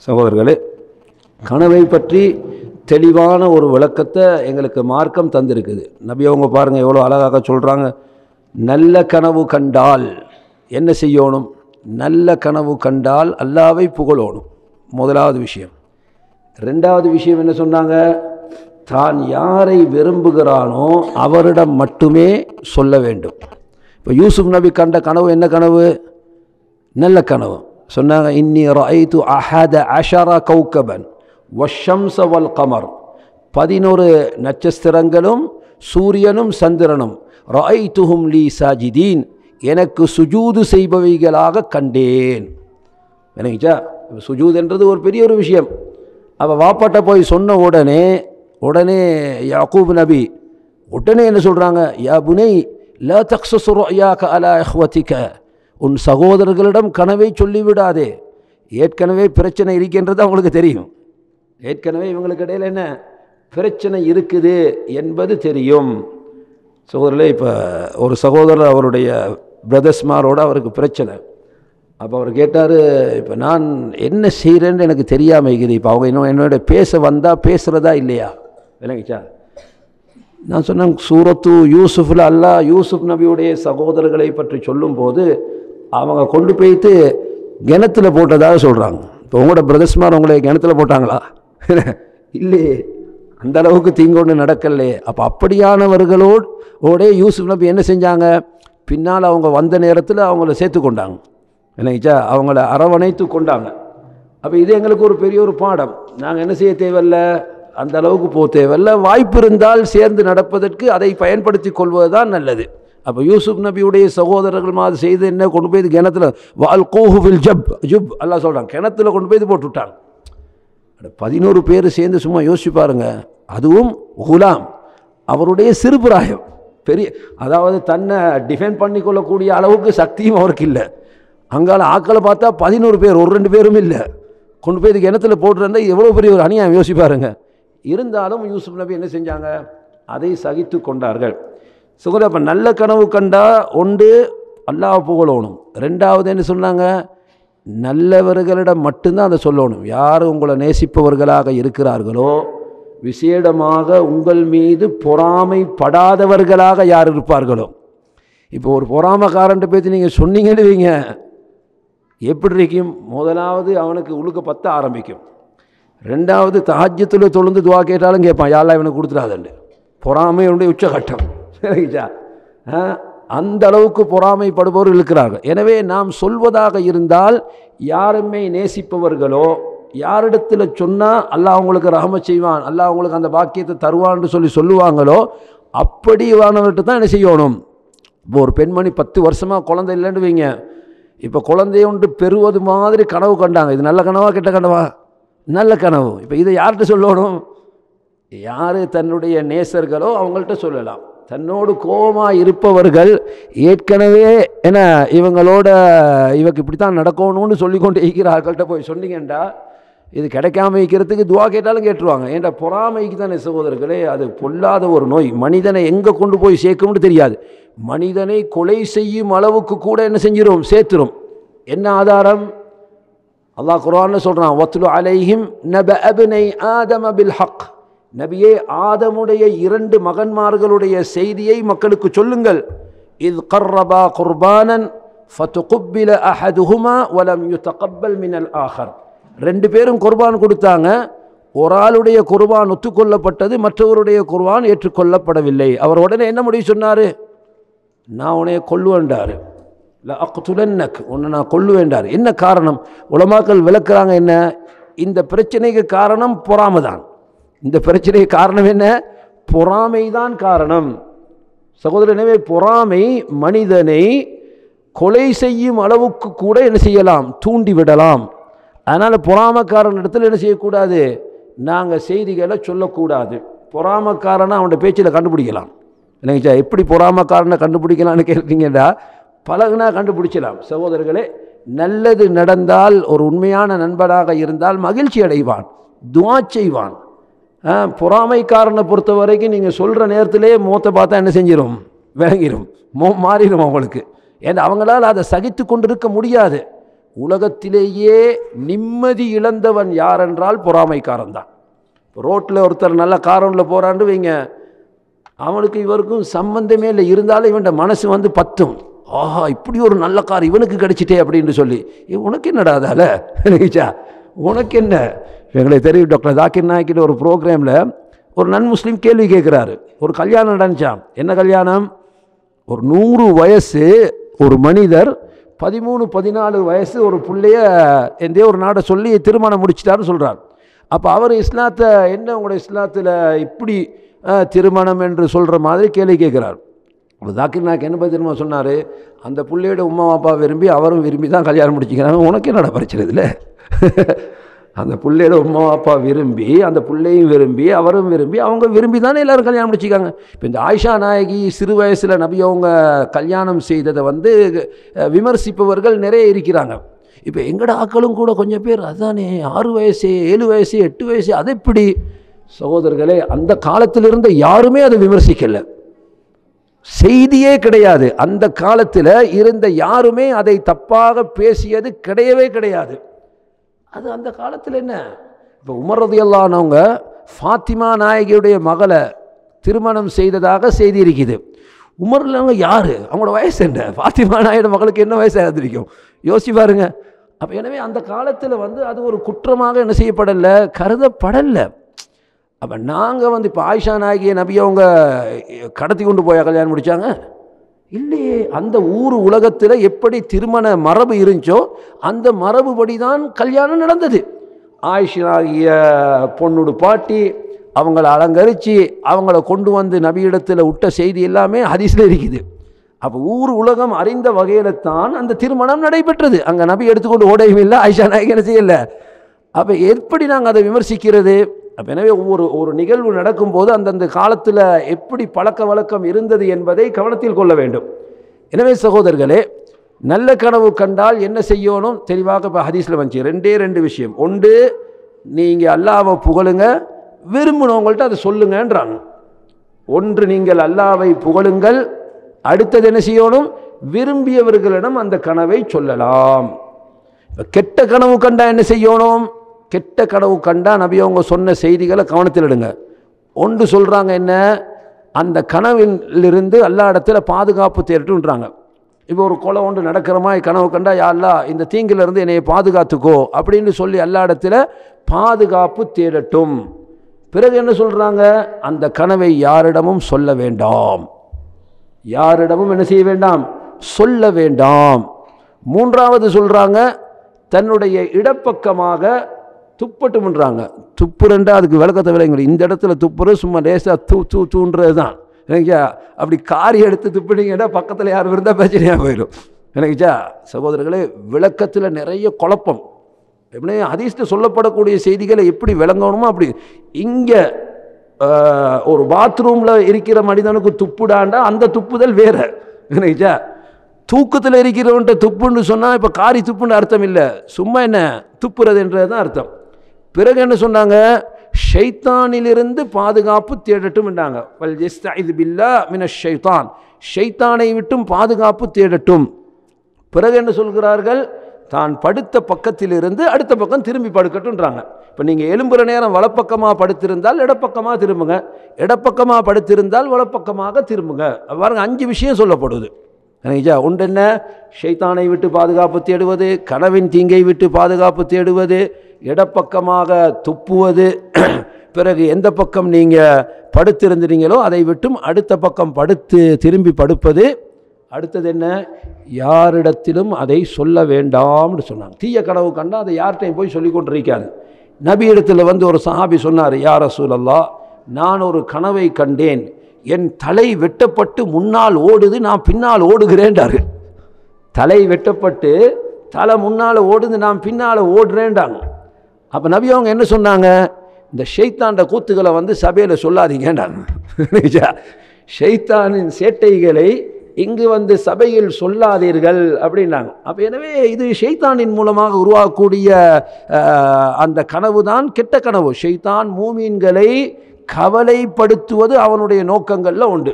சகோதரர்களே, கனவை பற்றி தெளிவான ஒரு விளக்கத்தை எங்களுக்கு மார்க்கம் தந்திருக்குது. நபி அவங்க பாருங்கள் எவ்வளோ அழகாக சொல்கிறாங்க. நல்ல கனவு கண்டால் என்ன செய்யணும்? நல்ல கனவு கண்டால் அல்லாஹ்வை புகழணும், முதலாவது விஷயம். ரெண்டாவது விஷயம் என்ன சொன்னாங்க? தான் யாரை விரும்புகிறானோ அவரிடம் மட்டுமே சொல்ல வேண்டும். இப்போ யூசுப் நபி கண்ட கனவு என்ன கனவு? நல்ல கனவு. சொன்னாங்க, இன்னி ரஅய்து அஹத அஷர கௌகபன் வஷம்ஸ வல் கமர், 11 நட்சத்திரங்களும் சூரியனும் சந்திரனும், ரஅய்துஹும் லீ சாஜிதீன், எனக்கு சுஜூது செய்பவைகளாக கண்டேன். எனக்குச்சா சுஜூத் என்றது ஒரு பெரிய ஒரு விஷயம். அப்போ வாப்பாட்ட போய் சொன்ன உடனே யாக்கூப் நபி உடனே என்ன சொல்கிறாங்க? யா புனை லா தக்ஸஸ் ருஅயாக அலா இஹ்வதிக, உன் சகோதரர்களிடம் கனவை சொல்லிவிடாதே. ஏற்கனவே பிரச்சனை இருக்கின்றது அவங்களுக்கு தெரியும். ஏற்கனவே இவங்களுக்கு இடையில் என்ன பிரச்சனை இருக்குது என்பது தெரியும். சகோதரர்களே, இப்போ ஒரு சகோதரர் அவருடைய பிரதர்ஸ்மாரோட அவருக்கு பிரச்சனை. அப்போ அவர் கேட்டார், இப்போ நான் என்ன செய்கிறேன்னு எனக்கு தெரியாமல் இருக்குது. இப்போ அவங்க என்னோட பேச வந்தால் பேசுகிறதா இல்லையா? விளங்கிச்சா? நான் சொன்னேன், சூரத்து யூசுஃபில் அல்லாஹ் யூசுப் நபியுடைய சகோதரர்களை பற்றி சொல்லும்போது அவங்க கொண்டு போய்த்து கிணத்துல போட்டதாக சொல்கிறாங்க. இப்போ உங்களோட பிரதர்ஸ்மார் உங்களை கிணத்துல போட்டாங்களா? இல்லையே, அந்த அளவுக்கு தீங்கொண்டு நடக்கலே. அப்போ அப்படியானவர்களோடே யூசுப் நபி என்ன செஞ்சாங்க? பின்னால் அவங்க வந்த நேரத்தில் அவங்கள சேர்த்து கொண்டாங்க. இல்லைங்கச்சா? அவங்கள அரவணைத்து கொண்டாங்க. அப்போ இது எங்களுக்கு ஒரு பெரிய ஒரு பாடம். நாங்கள் என்ன செய்ய தேவையில்ல, அந்த அளவுக்கு போக தேவையில்ல. வாய்ப்பு இருந்தால் சேர்ந்து நடப்பதற்கு அதை பயன்படுத்தி கொள்வது தான் நல்லது. அப்போ யூசுப் நபியுடைய சகோதரர்கள் மாதிரி செய்து என்ன கொண்டு போய் கிணத்துல வால்கூஹுவில் ஜுப் அல்லாஹ் சொல்கிறாங்க, கிணத்துல கொண்டு போய் போட்டு விட்டாங்க. 11 பேர் சேர்ந்து சும்மா யோசிச்சு பாருங்க. அதுவும் குலாம், அவருடைய சிறுபிராயம், பெரிய, அதாவது தன்னை டிஃபெண்ட் பண்ணி கொள்ளக்கூடிய அளவுக்கு சக்தியும் அவருக்கு இல்லை. அங்கால ஆக்களை பார்த்தா 11 பேர், ஒரு 2 பேரும் இல்லை. கொண்டு போய் கிணத்துல போட்டுருந்தா எவ்வளோ பெரிய ஒரு அநியாயம், யோசிச்சு பாருங்க. இருந்தாலும் யூசுப் நபி என்ன செஞ்சாங்க? அதை சகித்து கொண்டார்கள். சுகர், அப்போ நல்ல கனவு கண்டா ஒன்று அல்லாஹ் புகழணும். ரெண்டாவது என்ன சொன்னாங்க? நல்லவர்களிடம் மட்டும்தான் அதை சொல்லணும். யார் உங்களை நேசிப்பவர்களாக இருக்கிறார்களோ, விசேடமாக உங்கள் மீது பொறாமைப்படாதவர்களாக யார் இருப்பார்களோ. இப்போ ஒரு பொறாமைக்காரன்ட்டு பேசி நீங்கள் சொன்னீங்கன்னு வைங்க, எப்படி இருக்கும்? முதலாவது அவனுக்கு உழுக்க பத்த ஆரம்பிக்கும். ரெண்டாவது தஹஜ்ஜுதுல தொழுந்து துவா கேட்டாலும் கேட்பான், யா அல்லாஹ் இவனுக்கு கொடுத்துடாதண்டு. பொறாமையுடைய உச்சகட்டம். சரிங்களா? அந்த அளவுக்கு பொறாமைப்படுபவர்கள் இருக்கிறார்கள். எனவே நாம் சொல்வதாக இருந்தால், யாருமே நேசிப்பவர்களோ, யாரிடத்தில் சொன்னால் அல்லாஹ் அவங்களுக்கு ரஹமத் செய்வான், அல்லாஹ் அவங்களுக்கு அந்த பாக்கியத்தை தருவான்னு சொல்லுவாங்களோ, அப்படிவானவர்கிட்ட தான் என்ன செய்யணும். இப்போ ஒரு பெண்மணி 10 வருஷமாக குழந்தை இல்லைன்னு வைங்க, இப்போ குழந்தைய ஒன்று பெறுவது மாதிரி கனவு கண்டாங்க. இது நல்ல கனவா கெட்ட கனவா? நல்ல கனவு. இப்போ இதை யார்கிட்ட சொல்லணும்? யார் தன்னுடைய நேசர்களோ அவங்கள்ட்ட சொல்லலாம். தன்னோடு கோபமாக இருப்பவர்கள் ஏற்கனவே என்ன இவங்களோட இவக்கு இப்படி தான் நடக்கணும்னு சொல்லிக்கொண்டு இருக்கிறார்கள்ட்ட போய் சொன்னீங்கண்டா, இது கிடைக்காம வைக்கிறதுக்கு துவா கேட்டாலும் கேட்டுருவாங்க. ஏன்டா பொறாமைக்கு தானே சகோதரர்களே, அது பொல்லாத ஒரு நோய். மனிதனை எங்கே கொண்டு போய் சேர்க்கும்னு தெரியாது. மனிதனை கொலை செய்யும் அளவுக்கு கூட என்ன செஞ்சிடும்? சேர்த்துரும். என்ன ஆதாரம்? அல்லாஹ் குர்ஆன்ல சொல்றான், வத்லு அலைஹிம் நபஅ இப்னை ஆதம பில் ஹக். நபியே, ஆதமுடைய 2 மகன்மார்களுடைய செய்தியை மக்களுக்கு சொல்லுங்கள். இத் கர்ரபா குர்பானன் ஃபதுகுப்பில அஹதுஹுமா வலம் யுதகப்பல் மினல் ஆஹர். 2 பேரும் குர்பான் கொடுத்தாங்க. ஒரு ஆளுடைய குர்பான் ஒத்துக்கொள்ளப்பட்டது, மற்றவருடைய குர்பான் ஏற்றுக்கொள்ளப்படவில்லை. அவர் உடனே என்ன முடிவு சொன்னார்? நான் உன்னைய கொல்லுவேன்டார். லஅக்துலன்னக், உன்னை நான் கொல்லுவேன்டார். என்ன காரணம்? உலமாக்கள் விளக்குறாங்க. என்ன இந்த பிரச்சனைக்கு காரணம்? பொறாமை தான். இந்த பிரச்சனைக்கு காரணம் என்ன? பொறாமை தான் காரணம். சகோதரர், எனவே பொறாமை மனிதனை கொலை செய்யும் அளவுக்கு கூட என்ன செய்யலாம்? தூண்டிவிடலாம். அதனால் பொறாமக்காரன் இடத்துல என்ன செய்யக்கூடாது? நாங்கள் செய்திகளை சொல்லக்கூடாது. பொறாமக்காரனை அவனோட பேச்சில் கண்டுபிடிக்கலாம். இல்லைங்கச்சா? எப்படி பொறாமக்காரனை கண்டுபிடிக்கலான்னு கேட்டீங்கன்னா, பழகுனா கண்டுபிடிச்சலாம். சகோதரர்களே, நல்லது நடந்தால் ஒரு உண்மையான நண்பனாக இருந்தால் மகிழ்ச்சி அடைவான், துஆ செய்வான். பொறாமைக்காரனை பொறுத்த வரைக்கும் நீங்கள் சொல்கிற நேரத்திலே முகத்தை பார்த்தா என்ன செஞ்சிடும்? விளங்கிடும், மாறிடும் அவங்களுக்கு. ஏன்னா அவங்களால் அதை சகித்து கொண்டிருக்க முடியாது. உலகத்திலேயே நிம்மதி இழந்தவன் யார் என்றால் பொறாமைக்காரன் தான். ரோட்டில் ஒருத்தர் நல்ல காரனில் போகிறான்னு வைங்க, அவனுக்கு இவருக்கும் சம்பந்தமே இல்லை, இருந்தாலும் இவன் மனசு வந்து பத்தும், ஆஹா இப்படி ஒரு நல்ல கார் இவனுக்கு கிடைச்சிட்டே அப்படின்னு சொல்லி. உனக்கு என்னடா அதால நினைச்சா உனக்கு என்ன? எங்களுக்கு தெரியும், டாக்டர் ஜாக்கிர் நாயக்கிட்ட ஒரு ப்ரோக்ராமில் ஒரு நன் முஸ்லீம் கேள்வி கேட்குறாரு. ஒரு கல்யாணம் நடந்துச்சான். என்ன கல்யாணம்? ஒரு 100 வயசு ஒரு மனிதர் 13-14 வயசு ஒரு பிள்ளைய எந்த ஒரு நாடை சொல்லி திருமணம் முடிச்சிட்டாருன்னு சொல்கிறார். அப்போ அவர் இஸ்லாத்தை என்ன உங்களோட இஸ்லாத்தில் இப்படி திருமணம் என்று சொல்கிற மாதிரி கேள்வி கேட்குறார். அப்போ ஜாக்கிர் நாயக் என்ன பற்றி திரும்ப சொன்னார், அந்த பிள்ளையோட உம்மா அப்பா விரும்பி அவரும் விரும்பி தான் கல்யாணம் முடிச்சிக்கிறாங்க, உனக்கு என்னடா பிரச்சனை இதில்? அந்த பிள்ளையோட உம்மா அப்பா விரும்பி, அந்த பிள்ளையும் விரும்பி அவரும் விரும்பி அவங்க விரும்பி தானே எல்லோரும் கல்யாணம் முடிச்சிக்காங்க. இப்போ இந்த ஆயிஷா நாயகி சிறு வயசில் நபி அவங்க கல்யாணம் செய்ததை வந்து விமர்சிப்பவர்கள் நிறைய இருக்கிறாங்க. இப்போ எங்கட ஆக்களும் கூட கொஞ்சம் பேர் அதானே 6 வயசு 7 வயசு 8 வயசு அது எப்படி? சகோதரர்களே, அந்த காலத்தில் இருந்த யாருமே அதை விமர்சிக்கலை, செய்தியே கிடையாது. அந்த காலத்தில் இருந்த யாருமே அதை தப்பாக பேசியது கிடையவே கிடையாது. அது அந்த காலத்தில் என்ன, இப்போ உமர் ரலியல்லாஹு அன்ஹு ஃபாத்திமா நாயகியுடைய மகளை திருமணம் செய்ததாக செய்தி இருக்குது. உமர்லவங்க யார், அவங்களோட வயசு என்ன? ஃபாத்திமா நாயோட மகளுக்கு என்ன வயசு இருக்கும், யோசிச்சு பாருங்க. அப்போ எனவே அந்த காலத்தில் வந்து அது ஒரு குற்றமாக என்ன செய்யப்படலை, கருதப்படலை. அப்போ நாங்கள் வந்து இப்போ ஆயிஷா நாயகியை நபி அவங்க கடத்தி கொண்டு போய் கல்யாணம் முடித்தாங்க இல்லையே. அந்த ஊர் உலகத்தில் எப்படி திருமண மரபு இருந்துச்சோ அந்த மரபுபடி தான் கல்யாணம் நடந்தது. ஆயிஷாகிய பொண்ணுடு பாட்டி அவங்கள அலங்கரித்து அவங்கள கொண்டு வந்து நபியிடத்தில் விட்ட செய்தி எல்லாமே ஹதீஸில் இருக்குது. அப்போ ஊர் உலகம் அறிந்த வகையில் தான் அந்த திருமணம் நடைபெற்றது. அங்கே நபி எடுத்துக்கொண்டு ஓடையும் இல்லை, ஆயிஷா நாயகி என்ன செய்யலை. அப்போ எப்படி நாங்கள் அதை விமர்சிக்கிறது? அப்போ எனவே ஒரு நிகழ்வு நடக்கும்போது அந்தந்த காலத்தில் எப்படி பழக்க வழக்கம் இருந்தது என்பதை கவனத்தில் கொள்ள வேண்டும். எனவே சகோதரர்களே, நல்ல கனவு கண்டால் என்ன செய்யணும் தெளிவாக இப்போ ஹதீஸில் வந்துச்சு. 2 விஷயம். ஒன்று, நீங்கள் அல்லாஹ்வை புகழுங்க, விரும்பினவங்கள்ட்ட அதை சொல்லுங்கன்றாங்க. ஒன்று, நீங்கள் அல்லாஹ்வை புகழுங்கள். அடுத்தது என்ன செய்யணும், விரும்பியவர்களிடம் அந்த கனவை சொல்லலாம். இப்போ கெட்ட கனவு கண்டா என்ன செய்யணும்? கெட்ட கனவு கண்டா நபி அவங்க சொன்ன செய்திகளை கவனத்தில் எடுங்க. ஒன்று சொல்கிறாங்க என்ன, அந்த கனவிலிருந்து அல்லா இடத்துல பாதுகாப்பு தேடட்டுன்றாங்க. இப்போ ஒரு கொலை ஒன்று நடக்கிற மாதிரி கனவு கண்டா, யா அல்லாஹ் இந்த தீங்கிலிருந்து என்னை பாதுகாத்துக்கோ அப்படின்னு சொல்லி அல்லா இடத்துல பாதுகாப்பு தேடட்டும். பிறகு என்ன சொல்கிறாங்க, அந்த கனவை யாரிடமும் சொல்ல வேண்டாம், யாரிடமும் என்ன செய்ய வேண்டாம், சொல்ல வேண்டாம். மூன்றாவது சொல்கிறாங்க, தன்னுடைய இடப்பக்கமாக துப்பட்டும்ன்றாங்க. துப்புறண்டா அதுக்கு விளக்கத்தை விளங்க, இந்த இடத்துல துப்புற சும்மா லேசாக தூன்றது தான் எனக்குச்சா. அப்படி காரி எடுத்து துப்புனீங்கன்னா பக்கத்தில் யார் இருந்தால் பிரச்சனையாக போயிடும் எனக்குச்சா. சகோதரர்களே, விளக்கத்தில் நிறைய குழப்பம். எப்படி ஹதீஸில் சொல்லப்படக்கூடிய செய்திகளை எப்படி விளங்கணுமோ அப்படி. இங்கே ஒரு பாத்ரூமில் இருக்கிற மனிதனுக்கு துப்புடாண்டா அந்த துப்புதல் வேறு எனக்குச்சா. தூக்கத்தில் இருக்கிறவன்ட்ட துப்புன்னு சொன்னால் இப்போ காரி துப்புன்னு அர்த்தம் இல்லை, சும்மா என்ன துப்புறதுன்றது தான் அர்த்தம். பிறகு என்ன சொன்னாங்க, ஷைத்தானிலிருந்து பாதுகாப்பு தேடட்டும் என்றாங்க. வல் யஸ்தஇது பில்லாஹ் மினஷ் ஷைத்தான், ஷைத்தானை விட்டும் பாதுகாப்பு தேடட்டும். பிறகு என்ன சொல்கிறார்கள், தான் படுத்த பக்கத்திலிருந்து அடுத்த பக்கம் திரும்பி படுக்கட்டும்ன்றாங்க. இப்போ நீங்கள் எலும்புற நேரம் வலப்பக்கமாக படுத்திருந்தால் இடப்பக்கமாக திரும்புங்க, இடப்பக்கமாக படுத்திருந்தால் வலப்பக்கமாக திரும்புங்க. பாருங்க, 5 விஷயம் சொல்லப்படுது. நினைச்சா ஒன்று என்ன, ஷைத்தானை விட்டு பாதுகாப்பு தேடுவது, கனவின் தீங்கை விட்டு பாதுகாப்பு தேடுவது, இடப்பக்கமாக துப்புவது, பிறகு எந்த பக்கம் நீங்கள் படுத்திருந்தீங்களோ அதை விட்டும் அடுத்த பக்கம் படுத்து திரும்பி படுப்பது. அடுத்தது என்ன, யாரிடத்திலும் அதை சொல்ல வேண்டாம்னு சொன்னாங்க. தீய கனவு கண்டா அதை யார்கிட்டையும் போய் சொல்லி கொண்டிருக்காது. நபி இடத்துல வந்து ஒரு சஹாபி சொன்னார், யா ரசூலல்லாஹ், நான் ஒரு கனவை கண்டேன், என் தலை வெட்டப்பட்டு முன்னால் ஓடுது, நான் பின்னால் ஓடுகிறேன்டாரு. தலை வெட்டப்பட்டு தலை முன்னால் ஓடுது, நான் பின்னால் ஓடுறேன்டாங்க. அப்போ நபி அவங்க என்ன சொன்னாங்க, இந்த ஷைத்தாண்ட கூத்துக்களை வந்து சபையில் சொல்லாதீங்கன்றாங்க. ஷைத்தானின் சேட்டைகளை இங்கு வந்து சபையில் சொல்லாதீர்கள் அப்படின்னாங்க. அப்போ எனவே இது ஷைத்தானின் மூலமாக உருவாகக்கூடிய அந்த கனவு தான் கெட்ட கனவு. ஷைத்தான் மூமீன்களை கவலைப்படுத்துவது அவனுடைய நோக்கங்களில் உண்டு.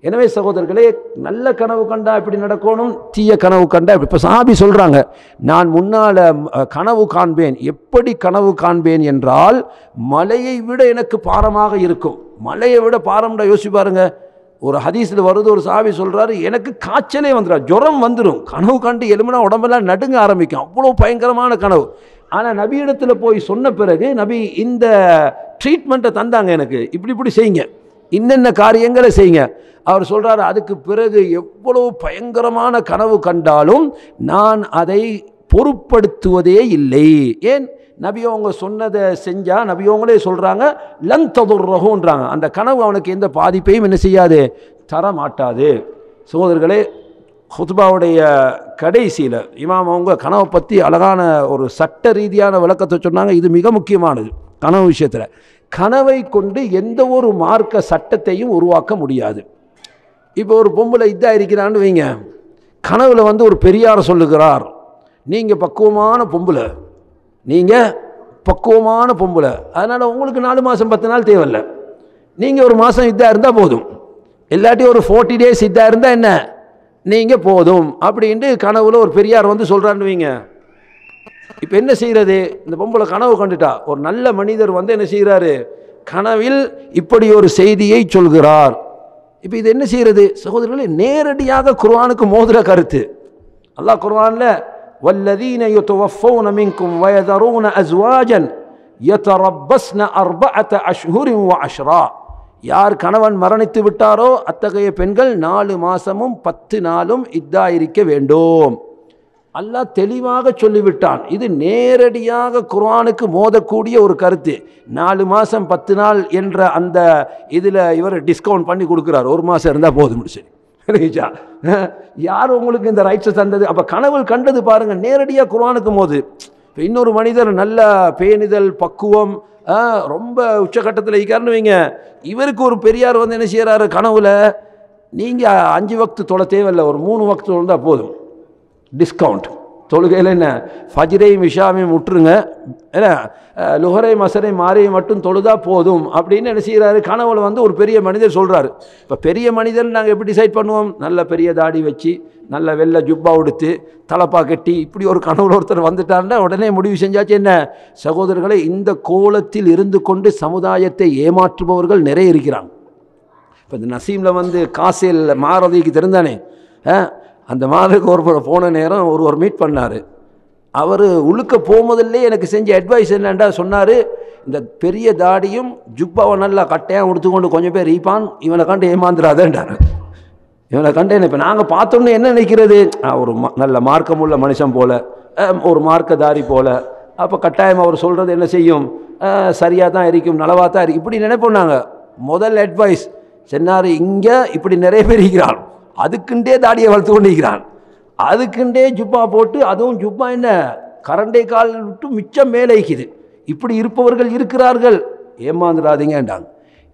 எனவே சகோதரர்களே, நல்ல கனவு கண்டா இப்படி நடக்கணும், தீய கனவு கண்டா இப்போ சஹாபி சொல்கிறாங்க, நான் முன்னால் கனவு காண்பேன். எப்படி கனவு காண்பேன் என்றால், மலையை விட எனக்கு பாரமாக இருக்கும். மலையை விட பாரம்டா யோசிச்சு பாருங்க. ஒரு ஹதீஸில் வருது, ஒரு சஹாபி சொல்கிறாரு, எனக்கு காய்ச்சலே வந்துடும், ஜுரம் வந்துடும், கனவு கண்டு எலும்புனா உடம்பெல்லாம் நடுங்க ஆரம்பிக்கும், அவ்வளோ பயங்கரமான கனவு. ஆனால் நபியிடத்தில் போய் சொன்ன பிறகு நபி இந்த ட்ரீட்மெண்ட்டை தந்தாங்க, எனக்கு இப்படி இப்படி செய்யுங்க, இன்னென்ன காரியங்களை செய்யுங்க. அவர் சொல்கிறார், அதுக்கு பிறகு எவ்வளவு பயங்கரமான கனவு கண்டாலும் நான் அதை பொருட்படுத்துவதே இல்லை. ஏன்? நபியவங்க சொன்னதை செஞ்சா நபியவங்களே சொல்கிறாங்க, லன் ததுர்ரஹுன்றாங்க, அந்த கனவு அவனுக்கு எந்த பாதிப்பையும் என்ன செய்யாது, தர மாட்டாது. சகோதரர்களே, ஹுத்பாவுடைய கடைசியில் இமாம் அவங்க கனவை பற்றி அழகான ஒரு சட்ட ரீதியான விளக்கத்தை சொன்னாங்க. இது மிக முக்கியமானது கனவு விஷயத்தில். கனவை கொண்டு எந்த ஒரு மார்க்க சட்டத்தையும் உருவாக்க முடியாது. இப்போ ஒரு பொம்பளை இதா இருக்கிறான்னு வைங்க, கனவுல ஒரு பெரியாரை சொல்லுகிறார், நீங்கள் பக்குவமான பொம்பளை, நீங்கள் பக்குவமான பொம்பளை, அதனால் உங்களுக்கு 4 மாதம் 10 நாள் தேவையில்லை, நீங்கள் ஒரு மாதம் இதா இருந்தால் போதும், இல்லாட்டி ஒரு 40 days இதா இருந்தால் என்ன நீங்கள் போதும் அப்படின்ட்டு கனவுல ஒரு பெரியார் சொல்கிறான்னு வைங்க. இப்போ என்ன செய்கிறது? இந்த பொம்பளை கனவு கண்டுட்டா, ஒரு நல்ல மனிதர் என்ன செய்கிறாரு, கனவில் இப்படி ஒரு செய்தியை சொல்கிறார். இப்போ இது என்ன செய்கிறது சகோதரர்களே? நேரடியாக குர்ஆனுக்கு மோதுற கருத்து. அல்லாஹ் குர்ஆனில் வல்லதீன யதவஃபௌன மின்கும் வயதரூன அஸ்வாஜன் யதரப்பஸ்ன 4 அஷ்ஹுரின் வ அஷ்ரா, யார் கணவன் மரணித்து விட்டாரோ அத்தகைய பெண்கள் 4 மாதமும் 10 நாளும் இதா இருக்க வேண்டும். அல்லாஹ் தெளிவாக சொல்லிவிட்டான். இது நேரடியாக குர்ஆனுக்கு மோதக்கூடிய ஒரு கருத்து. 4 மாதம் 10 நாள் என்ற அந்த இதில் இவர் டிஸ்கவுண்ட் பண்ணி கொடுக்குறார், 1 மாதம் இருந்தால் போதும். சரி, யார் உங்களுக்கு இந்த ரைட்ஸை தந்தது? அப்போ கனவுள் கண்டது பாருங்கள், நேரடியாக குர்ஆனுக்கு மோது. இப்போ இன்னொரு மனிதர் நல்ல பேணிதல் பக்குவம் ரொம்ப உச்சகட்டத்தில் இருக்காருன்னு வைங்க, இவருக்கு ஒரு பெரியார் என்ன செய்கிறாரு கனவுல, நீங்கள் 5 வக்து தொழ தேவையில்லை, ஒரு 3 வக்து தொழுந்தால் போதும், டிஸ்கவுண்ட். தொழுகையில் என்ன ஃபஜ்ரையும் இஷாவையும் விட்டுருங்க, ஏன்னா லுஹரையும் அஸரையும் மாரையும் மட்டும் தொழுதா போதும் அப்படின்னு என்ன செய்கிறாரு கனவுல ஒரு பெரிய மனிதர் சொல்கிறாரு. இப்போ பெரிய மனிதர் நாங்கள் எப்படி டிசைட் பண்ணுவோம்? நல்ல பெரிய தாடி வச்சு, நல்ல வெள்ளை ஜுப்பா உடுத்து, தலப்பா கட்டி, இப்படி ஒரு கனவுல ஒருத்தர் வந்துட்டாருன்னா உடனே முடிவு செஞ்சாச்சு. என்ன சகோதரர்களை, இந்த கோலத்தில் இருந்து கொண்டு சமுதாயத்தை ஏமாற்றுபவர்கள் நிறைய இருக்கிறாங்க. இப்போ இந்த நசீமில் காசில் மாரதிக்கு தெரிந்தானே, அந்த மாதத்துக்கு ஒரு போன நேரம் ஒரு மீட் பண்ணார். அவர் உழுக்க போகும்போதில்லே எனக்கு செஞ்ச அட்வைஸ் என்னண்டா சொன்னார், இந்த பெரிய தாடியும் ஜுப்பாவை நல்லா கட்டையாக உடுத்துக்கொண்டு கொஞ்சம் பேர் ஈப்பான், இவனை கண்டு ஏமாந்துடாதேன்டார். இவனை கண்டேன். இப்போ நாங்கள் பார்த்தோன்னே என்ன நினைக்கிறது, ஒரு நல்ல மார்க்கமுள்ள மனுஷன் போல், ஒரு மார்க்கதாரி போல், அப்போ கட்டாயம் அவர் சொல்கிறது என்ன செய்யும், சரியாக தான் இருக்கும், நலவாக தான் இருக்கும், இப்படி நினைப்போம் நாங்கள். முதல் அட்வைஸ் சொன்னார், இங்கே இப்படி நிறைய பேர் இருக்கிறான், அதுக்குண்டே தாடியை வளர்த்து கொண்டு இருக்கிறான், அதுக்குண்டே ஜுப்பா போட்டு, அதுவும் ஜுப்பா என்ன கரண்டை கால் விட்டு மிச்சம் மேலே இருக்குது, இப்படி இருப்பவர்கள் இருக்கிறார்கள், ஏமாந்துடாதீங்கன்றாங்க.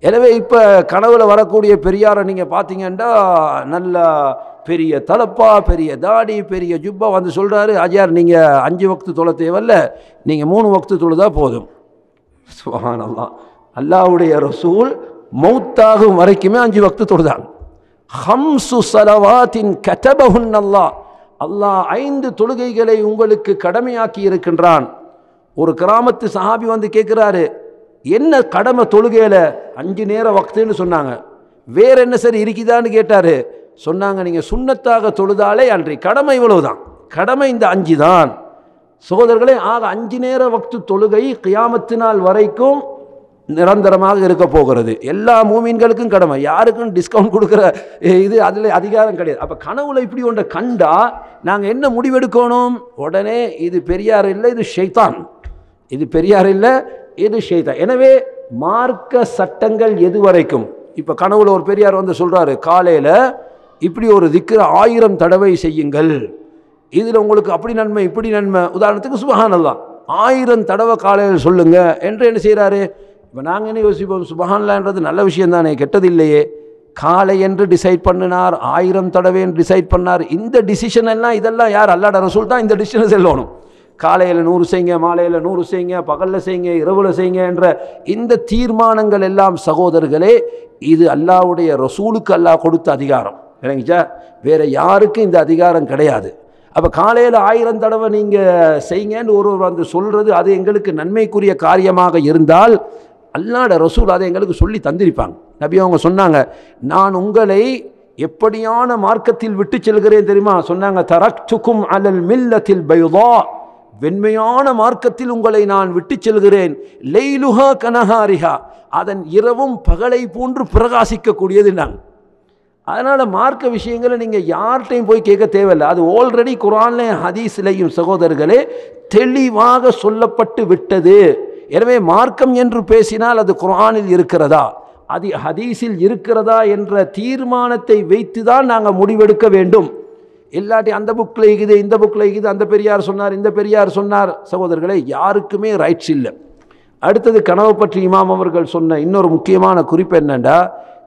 எனவே இப்போ கனவுல வரக்கூடிய பெரியாரை நீங்கள் பார்த்தீங்கன்னா நல்ல பெரிய தலப்பா, பெரிய தாடி, பெரிய ஜுப்பா சொல்கிறாரு, ஆஜியார் நீங்கள் 5 வக்து தொழ தேவையில்ல, நீங்கள் 3 வக்து தொழுதா போதும். சுப்ஹானல்லாஹ், அல்லாஹ்வுடைய ரசூல் மௌத்தாகும் வரைக்குமே 5 வக்து தொழுதாங்க. 5 ஸலவாத்தின் கதபஹுன்னல்லாஹ், அல்லாஹ் 5 தொழுகைகளை உங்களுக்கு கடமையாக்கி இருக்கின்றான். ஒரு கிராமத்து சஹாபி கேட்குறாரு, என்ன கடமை தொழுகையில்? 5 நேர வக்துன்னு சொன்னாங்க. வேற என்ன சரி இருக்குதான்னு கேட்டார். சொன்னாங்க, நீங்கள் சுன்னத்தாக தொழுதாலே அன்றி, கடமை இவ்வளவுதான், கடமை இந்த 5 தான். சகோதரர்களே, ஆக 5 நேர வக்து தொழுகை கியாமத்து நாள் வரைக்கும் நிரந்தரமாக இருக்க போகிறது. எல்லா மூமீன்களுக்கும் கடமை, யாருக்கும் டிஸ்கவுண்ட் கொடுக்குற இது அதில் அதிகாரம் கிடையாது. அப்போ கனவுல இப்படி ஒன்றை கண்டா நாங்கள் என்ன முடிவெடுக்கணும்? உடனே இது பெரியார் இல்லை, இது ஷைத்தான், இது பெரியார் இல்லை, இது ஷைத்தான். எனவே மார்க்க சட்டங்கள் எது வரைக்கும், இப்போ கனவுல ஒரு பெரியார் சொல்கிறாரு, காலையில் இப்படி ஒரு திக்ர் 1000 தடவை செய்யுங்கள், இதில் உங்களுக்கு அப்படி நன்மை இப்படி நன்மை, உதாரணத்துக்கு சுப்ஹானல்லாஹ் 1000 தடவை காலையில் சொல்லுங்க என்று என்ன செய்கிறாரு. இப்போ நாங்கள் என்ன யோசிப்போம், சுப்ஹானல்லாஹ்ன்றது நல்ல விஷயம் தானே, கெட்டது இல்லையே. காலை என்று டிசைட் பண்ணினார், 1000 தடவை என்று டிசைட் பண்ணார். இந்த டிசிஷன் எல்லாம் இதெல்லாம் யார்? அல்லாஹ்வுடைய ரசூல் தான் இந்த டிசிஷனை சொல்லணும். காலையில் 100 செய்யுங்க, மாலையில் 100 செய்யுங்க, பகலில் செய்யுங்க, இரவில் செய்யுங்க என்ற இந்த தீர்மானங்கள் எல்லாம் சகோதரர்களே, இது அல்லாஹ்வுடைய ரசூலுக்கு அல்லாஹ் கொடுத்த அதிகாரம். விளங்கிச்சா? வேறு யாருக்கும் இந்த அதிகாரம் கிடையாது. அப்போ காலையில் 1000 தடவை நீங்கள் செய்யுங்கன்னு ஒருவர் வந்து சொல்கிறது அது எங்களுக்கு நன்மைக்குரிய காரியமாக இருந்தால் அல்லாஹ்வுடைய ரசூல் அதை எங்களுக்கு சொல்லி தந்திருப்பாங்க. நபி அவங்க சொன்னாங்க, நான் உங்களை எப்படியான மார்க்கத்தில் விட்டு செல்கிறேன் தெரியுமா? சொன்னாங்க, தரக்துக்கும் அலல் மில்லத்தில் பைதா, வெண்மையான மார்க்கத்தில் உங்களை நான் விட்டு செல்கிறேன். லைலுஹா கனஹாரிஹா, அதன் இரவும் பகலை போன்று பிரகாசிக்கக்கூடியது. நான் அதனால் மார்க்க விஷயங்களை நீங்கள் யார்கிட்டையும் போய் கேட்க தேவையில்லை. அது ஆல்ரெடி குர்ஆன்லையும் ஹதீஸ்லையும் சகோதரர்களே தெளிவாக சொல்லப்பட்டு விட்டது. எனவே மார்க்கம் என்று பேசினால் அது குர்ஆனில் இருக்கிறதா, அது ஹதீஸில் இருக்கிறதா என்ற தீர்மானத்தை வைத்து தான் நாங்கள் முடிவெடுக்க வேண்டும். இல்லாட்டி அந்த புக்கில் இருக்குது, இந்த புக்கில் இருக்குது, அந்த பெரியார் சொன்னார், இந்த பெரியார் சொன்னார். சகோதரர்களே, யாருக்குமே ரைட்ஸ் இல்லை. அடுத்தது கனவு பற்றி இமாம் அவர்கள் சொன்ன இன்னொரு முக்கியமான குறிப்பு என்னென்னா,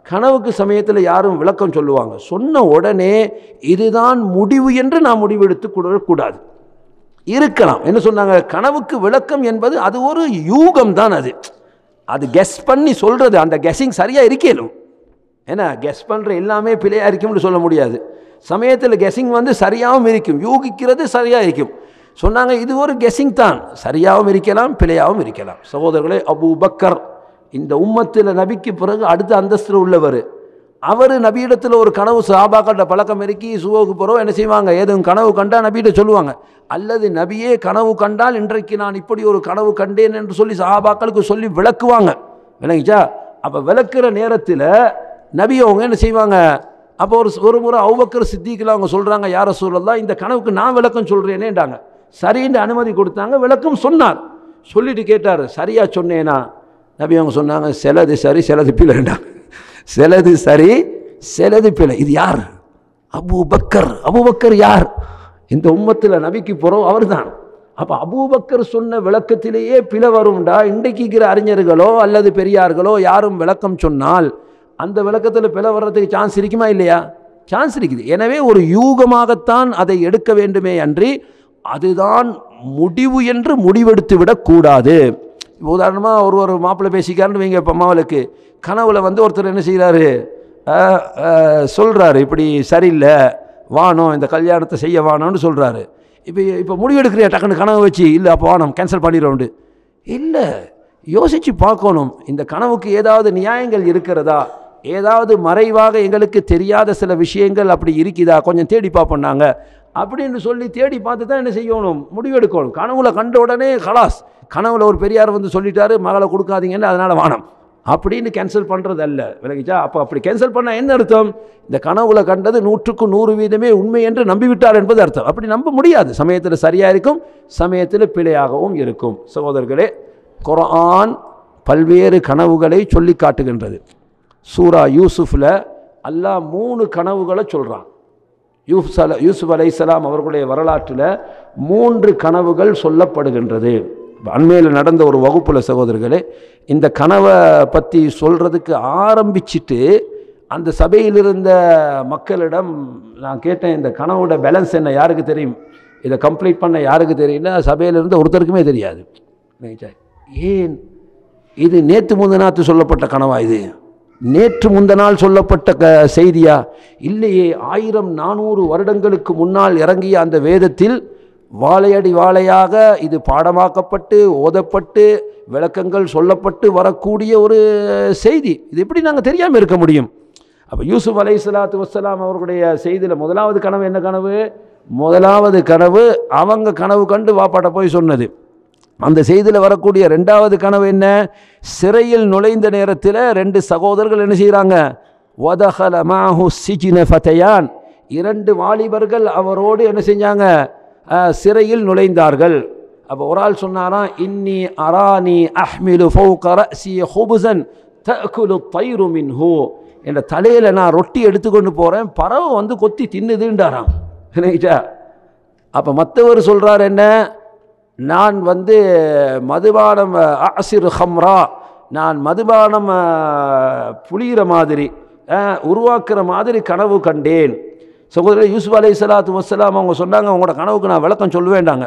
கனவுக்கு சமயத்தில் யாரும் விளக்கம் சொல்லுவாங்க, சொன்ன உடனே இதுதான் முடிவு என்று நான் முடிவெடுத்து கூடாது. இருக்கலாம். என்ன சொன்னாங்க, கனவுக்கு விளக்கம் என்பது அது ஒரு யூகம் தான். அது கெஸ் பண்ணி சொல்கிறது, அந்த கெஸ்ஸிங் சரியாக இருக்கணும். ஏன்னா கெஸ் பண்ணுற எல்லாமே பிழையாக இருக்கும்னு சொல்ல முடியாது. சமயத்தில் கெஸ்ஸிங் வந்து சரியாகவும் இருக்கும், யூகிக்கிறது சரியாக இருக்கும். சொன்னாங்க இது ஒரு கெஸ்ஸிங் தான், சரியாகவும் இருக்கலாம், பிழையாகவும் இருக்கலாம். சகோதரர்களே, அபூ பக்கர் இந்த உம்மத்தில் நபிக்கு பிறகு அடுத்த அந்தஸ்தில் உள்ளவர். அவர் நபியிடத்தில் ஒரு கனவு, சஹாபாக்கள பழக்கம் இருக்கி சுவோக்கு போகிறோம் என்ன செய்வாங்க, ஏதும் கனவு கண்டா நபியிட்ட சொல்லுவாங்க. அல்லது நபியே கனவு கண்டால் இன்றைக்கு நான் இப்படி ஒரு கனவு கண்டேன் என்று சொல்லி சஹாபாக்களுக்கு சொல்லி விளக்குவாங்க. விளங்கிச்சா? அப்போ விளக்குற நேரத்தில் நபி அவங்க என்ன செய்வாங்க, அப்போ ஒரு முறை அபூபக்கர் சித்திக்கில் அவங்க சொல்கிறாங்க, யார் ரசூலல்லாஹ் இந்த கனவுக்கு நான் விளக்கம் சொல்கிறேனேண்டாங்க. சரின்னு அனுமதி கொடுத்தாங்க, விளக்கம் சொன்னார். சொல்லிட்டு கேட்டார், சரியாக சொன்னேனா? நபி அவங்க சொன்னாங்க, சிலது சரி சிலது பிழைண்டாங்க. சிலது சரி சிலது பிழை. இது யார்? அபூபக்கர். அபூபக்கர் யார்? இந்த உம்மத்தில் நபிக்கு போகிறோம் அவர் தான். அப்போ அபூபக்கர் சொன்ன விளக்கத்திலேயே பிழை வரும்டா. இன்றைக்கு இருக்கிற அறிஞர்களோ அல்லது பெரியார்களோ யாரும் விளக்கம் சொன்னால் அந்த விளக்கத்தில் பிழை வர்றதுக்கு சான்ஸ் இருக்குமா இல்லையா? சான்ஸ் இருக்குது. எனவே ஒரு யூகமாகத்தான் அதை எடுக்க வேண்டுமே அன்றி அதுதான் முடிவு என்று முடிவெடுத்து விடக்கூடாது. உதாரணமாக ஒரு மாப்பிள்ளை பேசிக்காருன்னு வைங்க, இப்போ அம்மாவளுக்கு கனவுல வந்து ஒருத்தர் என்ன செய்கிறாரு, சொல்கிறாரு இப்படி சரியில்லை, வானம் இந்த கல்யாணத்தை செய்ய வானோன்னு சொல்கிறாரு. இப்போ முடிவெடுக்கிறியா டக்குன்னு கனவு வச்சு? இல்லை, அப்போ வானம் கேன்சல் பண்ணிடுறோண்டு. இல்லை, யோசித்து பார்க்கணும், இந்த கனவுக்கு ஏதாவது நியாயங்கள் இருக்கிறதா, ஏதாவது மறைவாக எங்களுக்கு தெரியாத சில விஷயங்கள் அப்படி இருக்குதா, கொஞ்சம் தேடி பார்ப்போம் நாங்கள் அப்படின்னு சொல்லி தேடி பார்த்து தான் என்ன செய்யணும், முடிவெடுக்கணும். கனவுல கண்ட உடனே கலாஸ், கனவுல ஒரு பெரியார் வந்து சொல்லிட்டாரு மகளை கொடுக்காதீங்கன்னு அதனால் வானம் அப்படின்னு கேன்சல் பண்ணுறது அல்ல. விளங்கிச்சா? அப்போ அப்படி கேன்சல் பண்ணால் என்ன அர்த்தம்? இந்த கனவுல கண்டது 100க்கு 100% உண்மை என்று நம்பிவிட்டார் என்பது அர்த்தம். அப்படி நம்ப முடியாது. சமயத்தில் சரியாக இருக்கும், சமயத்தில் பிழையாகவும் இருக்கும். சகோதரர்களே, குர்ஆன் பல்வேறு கனவுகளை சொல்லி காட்டுகின்றது. சூரா யூசுஃபில் அல்லாஹ் 3 கனவுகளை சொல்கிறான். யூசுப் அலைஹிஸ்ஸலாம் அவர்களுடைய வரலாற்றில் 3 கனவுகள் சொல்லப்படுகின்றது. அண்மையில் நடந்த ஒரு வகுப்பில் சகோதரர்களே, இந்த கனவை பற்றி சொல்கிறதுக்கு ஆரம்பிச்சுட்டு அந்த சபையில் இருந்த மக்களிடம் நான் கேட்டேன், இந்த கனவோட பேலன்ஸ் என்ன யாருக்கு தெரியும், இதை கம்ப்ளீட் பண்ண யாருக்கு தெரியும்னா சபையில் இருந்த ஒருத்தருக்குமே தெரியாது. ஏன்? இது நேற்று முந்தினாத்து சொல்லப்பட்ட கனவா? இது நேற்று முந்தநாள் சொல்லப்பட்ட செய்தியா? இல்லையே, 1400 வருடங்களுக்கு முன்னால் இறங்கிய அந்த வேதத்தில் வாழையடி வாழையாக இது பாடமாக்கப்பட்டு ஓதப்பட்டு விளக்கங்கள் சொல்லப்பட்டு வரக்கூடிய ஒரு செய்தி. இது எப்படி நாங்கள் தெரியாமல் இருக்க முடியும்? அப்போ யூசுப் அலைஹிஸ்ஸலாத்து வஸ்ஸலாம் அவர்களுடைய செய்தியில் முதலாவது கனவு என்ன கனவு? முதலாவது கனவு அவங்க கனவு கண்டு வாப்பாட்ட போய் சொன்னது. அந்த செய்தியில் வரக்கூடிய 2வது கனவு என்ன? சிறையில் நுழைந்த நேரத்தில் 2 சகோதரர்கள் என்ன செய்கிறாங்க, வதஹல மஅஹு ஸிஜ்ன ஃபதயான், 2 வாலிபர்கள் அவரோடு என்ன செஞ்சாங்க, சிறையில் நுழைந்தார்கள். அப்போ ஒரு ஆள் சொன்னாராம், இன்னி அரானி அஹ்மிலு ஃபௌக ரஸி ஹுப்ஸன் தஅகுலு தைரு மின்ஹு, என்ற தலையில் நான் ரொட்டி எடுத்துக்கொண்டு போகிறேன், பறவை வந்து கொத்தி தின்னுதுன்றாராம். நினைச்சா? அப்போ மற்றவர் சொல்கிறார் என்ன, நான் வந்து மதுபானம் அசிர் ஹம்ரா, நான் மதுபானம் புளிகிற மாதிரி உருவாக்குற மாதிரி கனவு கண்டேன். சகோதரர் யூசுப் அலைஹிஸ்ஸலாத்து வஸ்ஸலாம் அவங்க சொன்னாங்க, உங்களோட கனவுக்கு நான் விளக்கம் சொல்லுவேண்டாங்க.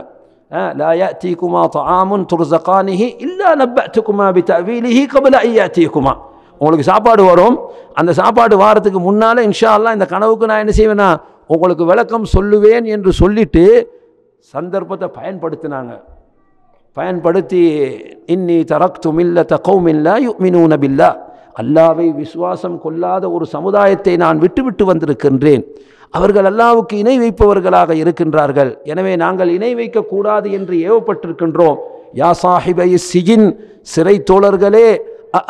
லா யஅதீகுமா தஆமுன் துர்ஸகானிஹி இல்லா நப்பஅதுகுமா பிதஅவீலிஹி கப்ல அன் யஅதீகுமா. உங்களுக்கு சாப்பாடு வரும், அந்த சாப்பாடு வாரத்துக்கு முன்னால் இன்ஷா அல்லாஹ் இந்த கனவுக்கு நான் என்ன செய்வேன்னா உங்களுக்கு விளக்கம் சொல்லுவேன் என்று சொல்லிட்டு சந்தர்ப்பத்தை பயன்படுத்தி இன்னி தரக்து மில்லத கௌமின் லா யுமினூன பில்லாஹ், அல்லாஹ்வை விசுவாசம் கொள்ளாத ஒரு சமுதாயத்தை நான் விட்டுவிட்டு வந்திருக்கின்றேன். அவர்கள் அல்லாஹ்வுக்கு இணை வைப்பவர்களாக இருக்கின்றார்கள். எனவே நாங்கள் இணை வைக்கக்கூடாது என்று ஏவப்பட்டிருக்கின்றோம். யா சாஹிபை சிஜின், சிறை தோழர்களே,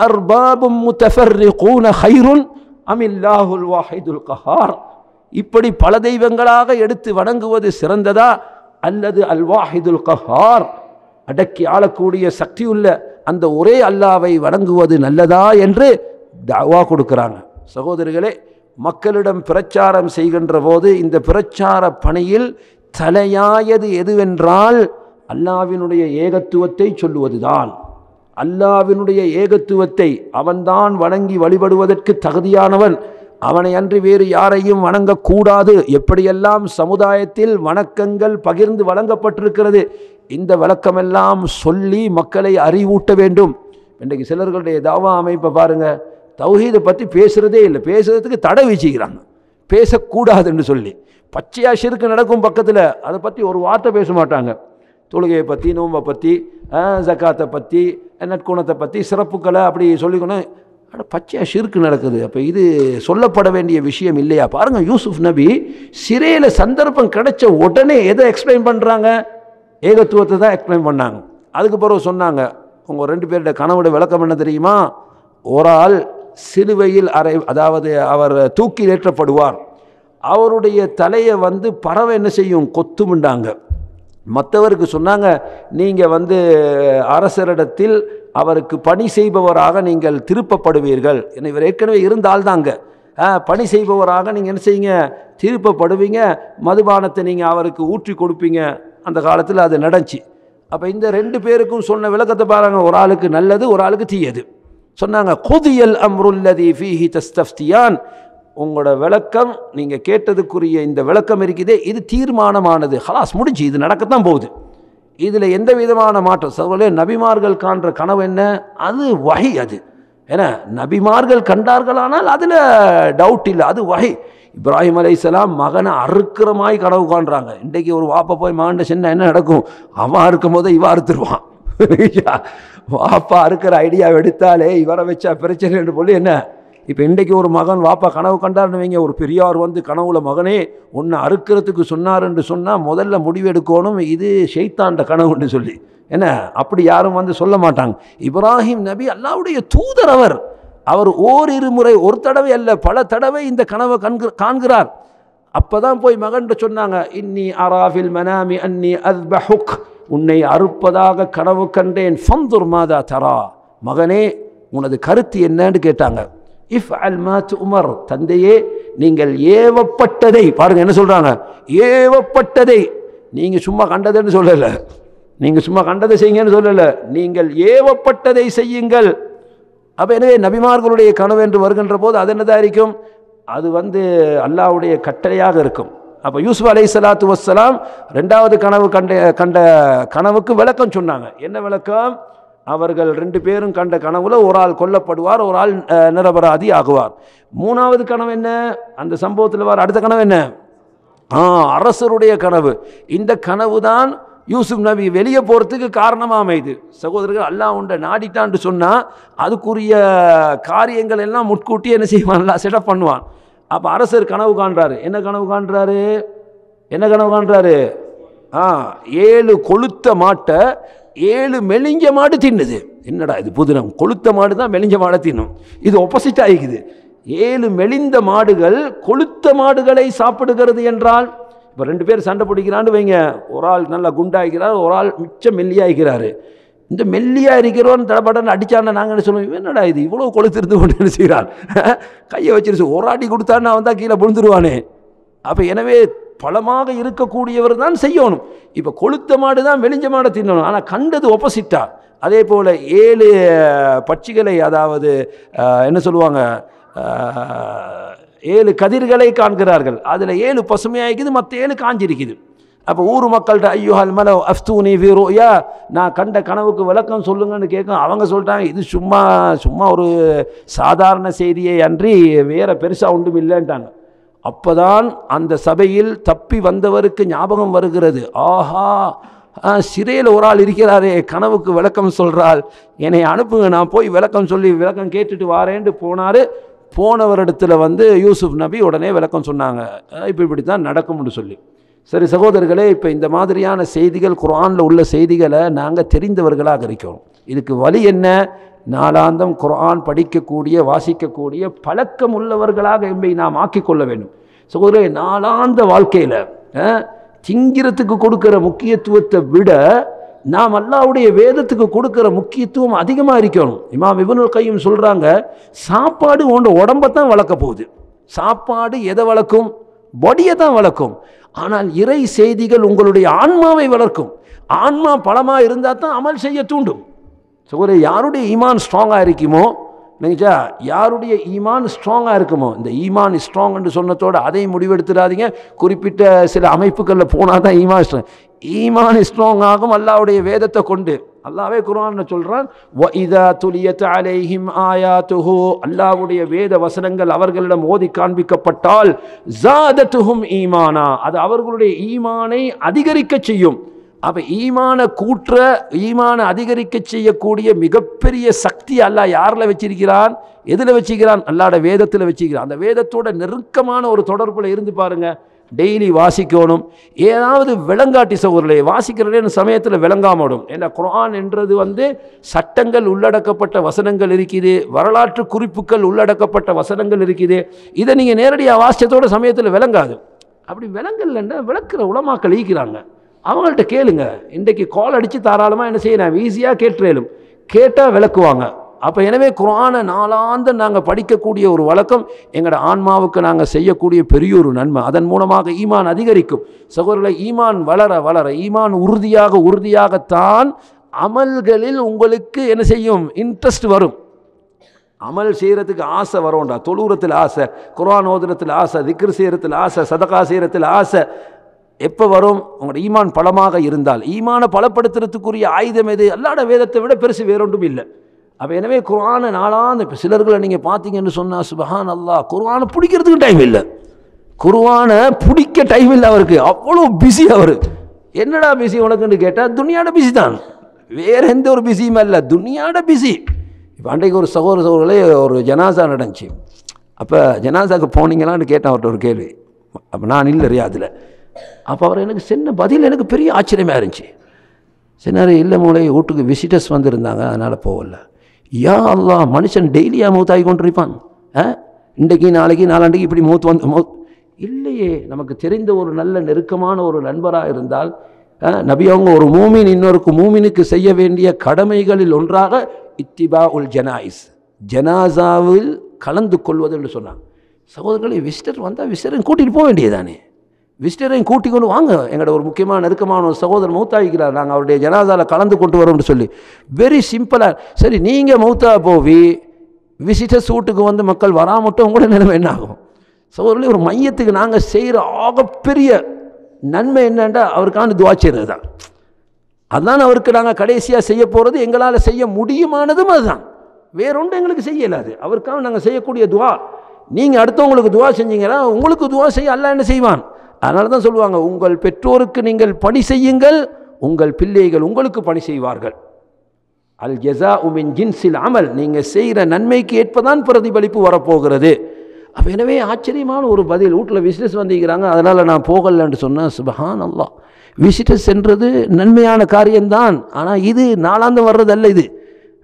அர்பாபும் முத்தஃபர்ரிகூன கைருன் அமில்லாஹுல் வாஹிதுல் கஹார், இப்படி பல தெய்வங்களாக எடுத்து வணங்குவது சிறந்ததா அல்லது அல் வாஹிதுல் கஹார், அடக்கி ஆளக்கூடிய சக்தியுள்ள அந்த ஒரே அல்லாவை வணங்குவது நல்லதா என்று தஅவா கொடுக்கிறாங்க. சகோதரர்களே, மக்களிடம் பிரச்சாரம் செய்கின்ற போது இந்த பிரச்சார பணியில் தலையாயது எதுவென்றால் அல்லாஹ்வினுடைய ஏகத்துவத்தை சொல்லுவதுதான். அல்லாஹ்வினுடைய ஏகத்துவத்தை, அவன்தான் வணங்கி வழிபடுவதற்கு தகுதியானவன், அவனை அன்றி வேறு யாரையும் வணங்கக்கூடாது, எப்படியெல்லாம் சமுதாயத்தில் வணக்கங்கள் பகிர்ந்து வழங்கப்பட்டிருக்கிறது, இந்த விளக்கமெல்லாம் சொல்லி மக்களை அறிவூட்ட வேண்டும். இன்றைக்கு சிலர்களுடைய தாவா அமைப்பை பாருங்கள், தௌஹீதை பற்றி பேசுகிறதே இல்லை, பேசுகிறதுக்கு தடை வச்சுக்கிறாங்க, பேசக்கூடாதுன்னு சொல்லி. பச்சையா ஷிர்க் நடக்கும் பக்கத்தில், அதை பற்றி ஒரு வார்த்தை பேச மாட்டாங்க. தொழுகையை பற்றி, நோம்பை பற்றி, ஜக்காத்தை பற்றி, நற்குணத்தை பற்றி, சிறப்புக்களை அப்படி சொல்லிக்கணும். ஆனால் பச்சையா ஷிர்க் நடக்குது. அப்போ இது சொல்லப்பட வேண்டிய விஷயம் இல்லையா? பாருங்கள், யூசுப் நபி சிறையில் சந்தர்ப்பம் கிடைச்ச உடனே எதை எக்ஸ்பிளைன் பண்ணுறாங்க? ஏகத்துவத்தை தான் எக்ஸ்பிளைன் பண்ணாங்க. அதுக்கு பிறகு சொன்னாங்க, உங்கள் 2 பேருடைய கனவுடைய விளக்கம் என்ன தெரியுமா? ஒரு ஆள் சிலுவையில் அதாவது அவர் தூக்கில் ஏற்றப்படுவார், அவருடைய தலையை பறவை என்ன செய்யும்? கொத்துமுண்டாங்க. மற்றவருக்கு சொன்னாங்க, நீங்கள் அரசரிடத்தில் அவருக்கு பணி செய்பவராக நீங்கள் திருப்பப்படுவீர்கள். ஏன்னா இவர் ஏற்கனவே இருந்தால் தாங்க பணி செய்பவராக நீங்கள் என்ன செய்யுங்க? திருப்பப்படுவீங்க. மதுபானத்தை நீங்கள் அவருக்கு ஊற்றி கொடுப்பீங்க. அந்த காலத்தில் அது நடந்துச்சு. அப்போ இந்த 2 பேருக்கும் சொன்ன விளக்கத்தை பாருங்க, ஒரு ஆளுக்கு நல்லது, ஒரு ஆளுக்கு தீயது. சொன்னாங்க, குதியல் அம்ருல்லதி ஃபீஹி தஸ்தஃப்தியான், உங்களோட விளக்கம், நீங்கள் கேட்டதுக்குரிய இந்த விளக்கம் இருக்குதே, இது தீர்மானமானது, ஹலாஸ் முடிஞ்சு, இது நடக்கத்தான் போகுது, இதில் எந்த விதமான மாற்றம். சகோதரர்களே, நபிமார்கள் காண்ற கனவு என்ன? அது வஹி. அது ஏன்னா நபிமார்கள் கண்டார்களானால் அதில் டவுட் இல்லை, அது வஹி. இப்ராஹிம் அலைஹிஸ்ஸலாம் மகனை அறுக்கிறமாய் கனவு காண்றாங்க. இன்றைக்கு ஒரு வாப்பா போய் மகன்கிட்ட சொன்னா என்ன நடக்கும்? அவன் அறுக்கும் போதே இவன் அறுத்துருவான். வாப்பா அறுக்கிற ஐடியா எடுத்தாலே இவரை வச்சா பிரச்சனை என்று சொல்லி என்ன. இப்போ இன்றைக்கு ஒரு மகன் வாப்பா கனவு கண்டார்னு வைங்க, ஒரு பெரியார் கனவுல மகனே ஒன்று அறுக்கிறதுக்கு சொன்னார் என்று சொன்னால் முதல்ல முடிவு எடுக்கணும், இது ஷைத்தாண்ட கனவுன்னு சொல்லி. என்ன அப்படி யாரும் சொல்ல மாட்டாங்க. இப்ராஹிம் நபி அல்லாஹ்வுடைய தூதர், அவர் ஓரிரு முறை, ஒரு தடவை அல்ல பல தடவை இந்த கனவை காண்கிறார். அப்பதான் போய் மகன்கிட்ட சொன்னாங்க, இன்னி அராஃபில் மனாமி அன்னி அஸ்பஹுக், உன்னை அறுப்பதாக கனவு கண்டேன், ஃபந்துர் மாதா தரா, மகனே உனது கருத்து என்னன்னு கேட்டாங்க. இஃப் அல் மாத் உமர், தந்தையே நீங்கள் ஏவப்பட்டதை பாருங்க, என்ன சொல்றாங்க? ஏவப்பட்டதை, நீங்க சும்மா கண்டதுன்னு சொல்லல, நீங்க சும்மா கண்டதை செய்யுங்கன்னு சொல்லல, நீங்கள் ஏவப்பட்டதை செய்யுங்கள். அப்போ எனவே நபிமார்களுடைய கனவு என்று வருகின்ற போது அது என்னதான் இருக்கும்? அது அல்லாஹ்வுடைய கட்டளையாக இருக்கும். அப்போ யூசுப் அலைஹிஸ்ஸலாத்து வஸ்ஸலாம் 2வது கனவு கண்ட கனவுக்கு விளக்கம் சொன்னாங்க. என்ன விளக்கம்? அவர்கள் 2 பேரும் கண்ட கனவுல ஒரு ஆள் கொல்லப்படுவார், ஒரு ஆள் நிரபராதி ஆகுவார். 3வது கனவு என்ன? அந்த சம்பவத்தில் வர அடுத்த கனவு என்ன? அரசருடைய கனவு. இந்த கனவு தான் யூசுப் நபி வெளியே போகிறதுக்கு காரணமாக அமைது. சகோதரர்கள், அல்லாஹ் உண்ட நாடிட்டான்னு சொன்னால் அதுக்குரிய காரியங்கள் எல்லாம் முட்கூட்டி என்ன செய்வான்? எல்லாம் செட்டப் பண்ணுவான். அப்போ அரசர் கனவு காண்றாரு. என்ன கனவு காண்றாரு? 7 கொளுத்த மாட்டை 7 மெலிஞ்ச மாடு தின்னுது. என்னடா இது புதினம்? கொளுத்த மாடு தான் மெலிஞ்ச மாடை தின்னும். இது ஆப்போசிட் ஆகிக்குது. 7 மெலிந்த மாடுகள் கொளுத்த மாடுகளை சாப்பிடுகிறது என்றால், இப்போ 2 பேர் சண்டை பிடிக்கிறான்னு வைங்க, ஒரு ஆள் நல்லா குண்டாகிறார், ஒரு ஆள் மிச்சம் மெல்லியாகிறாரு. இந்த மெல்லியா இருக்கிறோன்னு தடப்படன்னு அடித்தான்னு நாங்கள் என்ன சொல்லுவோம்? என்னடா இது இவ்வளோ கொளுத்திருந்து கொண்டு என்ன செய்கிறான்? கையை வச்சிருச்சு, ஒரு அடி கொடுத்தான்னு அவன் தான் கீழே விழுந்துருவானே. அப்போ எனவே பலமாக இருக்கக்கூடியவர் தான் செய்யணும். இப்போ கொளுத்த மாடு தான் மெலிஞ்ச மாடை தின்னணும். ஆனால் கண்டது ஆப்போசிட்டா. அதே போல் 7 பட்சிகளை, அதாவது என்ன சொல்லுவாங்க, 7 கதிர்களை காண்கிறார்கள். அதில் 7 பசுமையாகிக்குது, மற்ற 7 காஞ்சிருக்குது. அப்போ ஊர் மக்கள்கிட்ட ஐயோஹல் மல அஃப்தூனி ஃபீ ருயா, நான் கண்ட கனவுக்கு விளக்கம் சொல்லுங்கன்னு கேட்க, அவங்க சொல்லிட்டாங்க இது சும்மா சும்மா ஒரு சாதாரண செய்தியை அன்றி வேற பெருசாக ஒன்றும் இல்லைன்ட்டாங்க. அப்போதான் அந்த சபையில் தப்பி வந்தவருக்கு ஞாபகம் வருகிறது, ஆஹா சிறையில் ஒரு ஆள் இருக்கிறாரே, கனவுக்கு விளக்கம் சொல்கிறாள், என்னை அனுப்புங்க, நான் போய் விளக்கம் சொல்லி விளக்கம் கேட்டுட்டு வாரேன்ட்டு போனார். போனவரிடத்தில் யூசுப் நபி உடனே விளக்கம் சொன்னாங்க, இப்படி தான் நடக்கும்னு சொல்லி. சரி சகோதரர்களே, இப்போ இந்த மாதிரியான செய்திகள் குர்ஆனில் உள்ள செய்திகளை நாங்கள் தெரிந்தவர்களாக இருக்கிறோம். இதுக்கு வழி என்ன? நாளாந்தம் குர்ஆன் படிக்கக்கூடிய வாசிக்கக்கூடிய பழக்கம் உள்ளவர்களாக எம்மை நாம் ஆக்கிக்கொள்ள வேண்டும். சகோதரே, நாளாந்த வாழ்க்கையில் திங்கிறதுக்கு கொடுக்குற முக்கியத்துவத்தை விட நாம் அல்லாஹ்வுடைய வேதத்துக்கு கொடுக்குற முக்கியத்துவம் அதிகமாக இருக்கணும். இமாம் இப்னுல் கையும் சொல்கிறாங்க, சாப்பாடு உன்னோட உடம்பை தான் வளர்க்க போகுது. சாப்பாடு எதை வளர்க்கும்? பாடியை தான் வளர்க்கும். ஆனால் இறை செய்திகள் உங்களுடைய ஆன்மாவை வளர்க்கும். ஆன்மா பலமாக இருந்தால் தான் அமல் செய்ய தூண்டும். சகோதரர், யாருடைய ஈமான் ஸ்ட்ராங்காக இருக்குமோ, நினைச்சா யாருடைய ஈமான் ஸ்ட்ராங்காக இருக்குமோ, இந்த ஈமான் ஸ்ட்ராங்னு சொன்னதோடு அதை முடிவெடுத்துடாதீங்க. குறிப்பிட்ட சில அமைப்புகளில் போனால் தான் ஈமான் ஸ்ட்ராங். ஈமான் ஸ்ட்ராங் ஆகும் அல்லாஹ்வுடைய வேதத்தை கொண்டு. அல்லாஹ்வே குர்ஆன்ல சொல்றான், வஇதா துலியத் அலைஹிம் ஆயாத்துஹு, அல்லாஹ்வுடைய வேத வசனங்கள் அவர்களிடம் ஓதி காண்பிக்கப்பட்டால் ஜாதத்துஹும் ஈமானா, அது அவர்களுடைய ஈமானை அதிகரிக்க செய்யும். அப்போ ஈமான அதிகரிக்க செய்யக்கூடிய மிகப்பெரிய சக்தி அல்லாஹ் யாரில் வச்சிருக்கிறான்? எதில் வச்சிருக்கிறான்? அல்லாஹ்வுடைய வேதத்தில் வச்சிருக்கிறான். அந்த வேதத்தோட நெருக்கமான ஒரு தொடர்பில் இருந்து பாருங்க. டெய்லி வாசிக்கணும். ஏதாவது விளங்காட்டி சகோதரர்களே, வாசிக்கிறதே சமயத்தில் விளங்காமடும். ஏன்னா குர்ஆன் என்றது சட்டங்கள் உள்ளடக்கப்பட்ட வசனங்கள் இருக்குது, வரலாற்று குறிப்புகள் உள்ளடக்கப்பட்ட வசனங்கள் இருக்குது. இதை நீங்கள் நேரடியாக வாசித்ததோட சமயத்தில் விளங்காது. அப்படி விளங்கலைன்னா விளக்குற உலமாக்கள் ஈக்கிறாங்க, அவங்கள்ட்ட கேளுங்க. இன்றைக்கு கால் அடித்து தாராளமாக என்ன செய்யணும், ஈஸியாக கேட்டுறேலும், கேட்டால் விளக்குவாங்க. அப்போ எனவே குர்ஆனை நாளாந்த நாங்கள் படிக்கக்கூடிய ஒரு வழக்கம் எங்களோட ஆன்மாவுக்கு நாங்கள் செய்யக்கூடிய பெரிய ஒரு நன்மை. அதன் மூலமாக ஈமான் அதிகரிக்கும். சகோதரர்களை, ஈமான் வளர வளர, ஈமான் உறுதியாகத்தான் அமல்களில் உங்களுக்கு என்ன செய்யும்? இன்ட்ரெஸ்ட் வரும். அமல் செய்கிறதுக்கு ஆசை வரோண்டா. தொழுகிறத்தில் ஆசை, குர்ஆன் ஓதுறத்தில் ஆசை, திக்ர் செய்கிறத்தில் ஆசை, சதகா செய்கிறத்தில் ஆசை எப்போ வரும்? உங்களோட ஈமான் பலமாக இருந்தால். ஈமானை பலப்படுத்துறதுக்குரிய ஆயுதம் எது? அல்லாஹ்வுடைய வேதத்தை விட பெருசு வேறொன்றும் இல்லை. அப்போ எனவே குர்ஆனை நாளாந்த, இப்போ சிலர்களை நீங்கள் பார்த்தீங்கன்னு சொன்னால் சுப்ஹான் அல்லாஹ், குர்ஆனை பிடிக்கிறதுக்கு டைம் இல்லை. குர்ஆனை பிடிக்க டைம் இல்லை அவருக்கு, அவ்வளோ பிஸி அவர். என்னடா பிஸி உனக்குன்னு கேட்டால் துனியாட பிஸி தான், வேற எந்த ஒரு பிஸியும் இல்லை, துனியாட பிஸி. இப்போ அன்றைக்கு ஒரு சகோதரர்களே ஒரு ஜனாசா நடந்துச்சு. அப்போ ஜனாசாவுக்கு போனீங்களான்னு கேட்டேன் அவர்கிட்ட ஒரு கேள்வி. அப்போ நான் இல்லை ரியாதில். அப்போ அவர் எனக்கு சொன்ன பதில் எனக்கு பெரிய ஆச்சரியமாக இருந்துச்சு. சொன்னார், இல்லை மூளை, வீட்டுக்கு விசிட்டர்ஸ் வந்திருந்தாங்க, அதனால் போகல. யா அல்லாஹ், மனுஷன் டெய்லியாக மூத்தாகி கொண்டிருப்பான். இன்றைக்கு நாளைக்கு நாளாண்டைக்கு இப்படி மூத் இல்லையே. நமக்கு தெரிந்த ஒரு நல்ல நெருக்கமான ஒரு நண்பராக இருந்தால், நபி அவங்க ஒரு மூமின் இன்னொருக்கு மூமினுக்கு செய்ய வேண்டிய கடமைகளில் ஒன்றாக இத்திபா உல் ஜனாயிஸ், ஜனாசாவில் கலந்து கொள்வது என்று சொன்னாங்க. சகோதரர்களை, விசிட்டர் வந்தால் விசிட்டரையும் கூட்டிகிட்டு போக வேண்டியதானே. விசிட்டரையும் கூட்டிக் கொண்டு வாங்க, எங்களோட ஒரு முக்கியமான நெருக்கமான ஒரு சகோதரர் மௌத்தாகிக்கிறார், நாங்கள் அவருடைய ஜனாசாவில் கலந்து கொண்டு வரோம்னு சொல்லி. வெரி சிம்பிளாக. சரி, நீங்கள் மௌத்தா போவி விசிட்டர்ஸ் வீட்டுக்கு மக்கள் வராமட்டும், உங்களோட நிலைமை என்ன ஆகும்? சகோதரர்களே, ஒரு மையத்துக்கு நாங்கள் செய்கிற ஆகப்பெரிய நன்மை என்னென்னா அவருக்கான துவா செய்கிறது தான். அதுதான் அவருக்கு நாங்கள் கடைசியாக செய்ய போகிறது. எங்களால் செய்ய முடியுமானதும் அதுதான், வேறொன்று எங்களுக்கு செய்யலாது. அவருக்காக நாங்கள் செய்யக்கூடிய துவா. நீங்கள் அடுத்தவங்களுக்கு துவா செஞ்சீங்கன்னா உங்களுக்கு துவா செய்ய அல்லாஹ் என்ன செய்வான்? அதனால தான் சொல்லுவாங்க, உங்கள் பெற்றோருக்கு நீங்கள் பணி செய்யுங்கள், உங்கள் பிள்ளைகள் உங்களுக்கு பணி செய்வார்கள். அல் ஜஸாஉ மின் ஜின்ஸில் அமல், நீங்கள் செய்கிற நன்மைக்கு ஏற்பதான் பிரதிபலிப்பு வரப்போகிறது. அப்போ எனவே ஆச்சரியமான ஒரு பதில். வீட்டில் விசிட்டர்ஸ் வந்திருக்கிறாங்க, அதனால் நான் போகலன்னு சொன்னேன். சுப்ஹான் அல்லாஹ், விசிட்டர்ஸ் என்றது நன்மையான காரியம்தான், ஆனால் இது நாளாந்தம் வர்றதல்ல இது.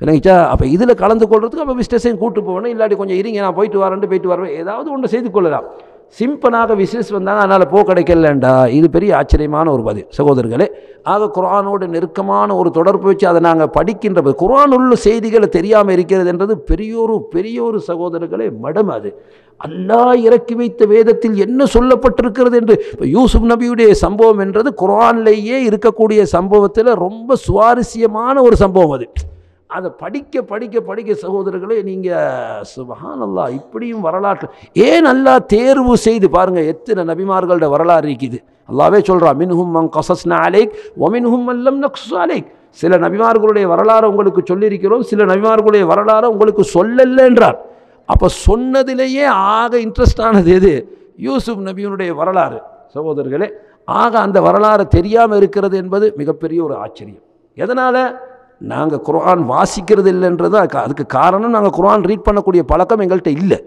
விளங்கிச்சா? அப்போ இதில் கலந்து கொள்றதுக்கு அப்போ விசிட்டர்ஸையும் கூப்பிட்டு போகணும். இல்லாட்டி கொஞ்சம் இருங்க, நான் போயிட்டு வரேன், ஏதாவது ஒன்று செய்து கொள்ளலாம். சிம்பிளாக விசிட்டர்ஸ் வந்தாங்க, அதனால் போக கிடைக்கலண்டா, இது பெரிய ஆச்சரியமான ஒரு பதில். சகோதரர்களே, ஆக குர்ஆனோடு நெருக்கமான ஒரு தொடர்பு வச்சு அதை நாங்கள் படிக்கின்ற போது குர்ஆன் உள்ள செய்திகளை தெரியாமல் இருக்கிறது என்றது பெரிய ஒரு சகோதரர்களே மடம். அது அல்லாஹ் இறக்கி வைத்த வேதத்தில் என்ன சொல்லப்பட்டிருக்கிறது என்று. இப்போ யூசுப் நபியுடைய சம்பவம் என்றது குர்ஆனிலேயே இருக்கக்கூடிய சம்பவத்தில் ரொம்ப சுவாரஸ்யமான ஒரு சம்பவம். அதை படிக்க சகோதரர்களே, நீங்கள் சுப்ஹானல்லாஹ், இப்படியும் வரலாற்று ஏன் அல்லாஹ் தேர்வு செய்து பாருங்கள். எத்தனை நபிமார்களோட வரலாறு இருக்குது. அல்லாஹ்வே சொல்கிறான், மின்ஹும் மன் கஸஸ்னா அலைக் வ மின்ஹும் மன் லம் நக்ஸஸ் அலைக். சில நபிமார்களுடைய வரலாறு உங்களுக்கு சொல்லியிருக்கிறோம், சில நபிமார்களுடைய வரலாறு உங்களுக்கு சொல்லல என்றார். அப்போ சொன்னதிலேயே ஆக இன்ட்ரெஸ்டானது எது? யூசுப் நபியினுடைய வரலாறு. சகோதரர்களே, ஆக அந்த வரலாறு தெரியாமல் இருக்கிறது என்பது மிகப்பெரிய ஒரு ஆச்சரியம். எதனால்? நாங்கள் குர்ஆன் வாசிக்கிறது இல்லைன்றது அதுக்கு காரணம், நாங்கள் குர்ஆன் ரீட் பண்ணக்கூடிய பழக்கம் எங்கள்கிட்ட இல்லை.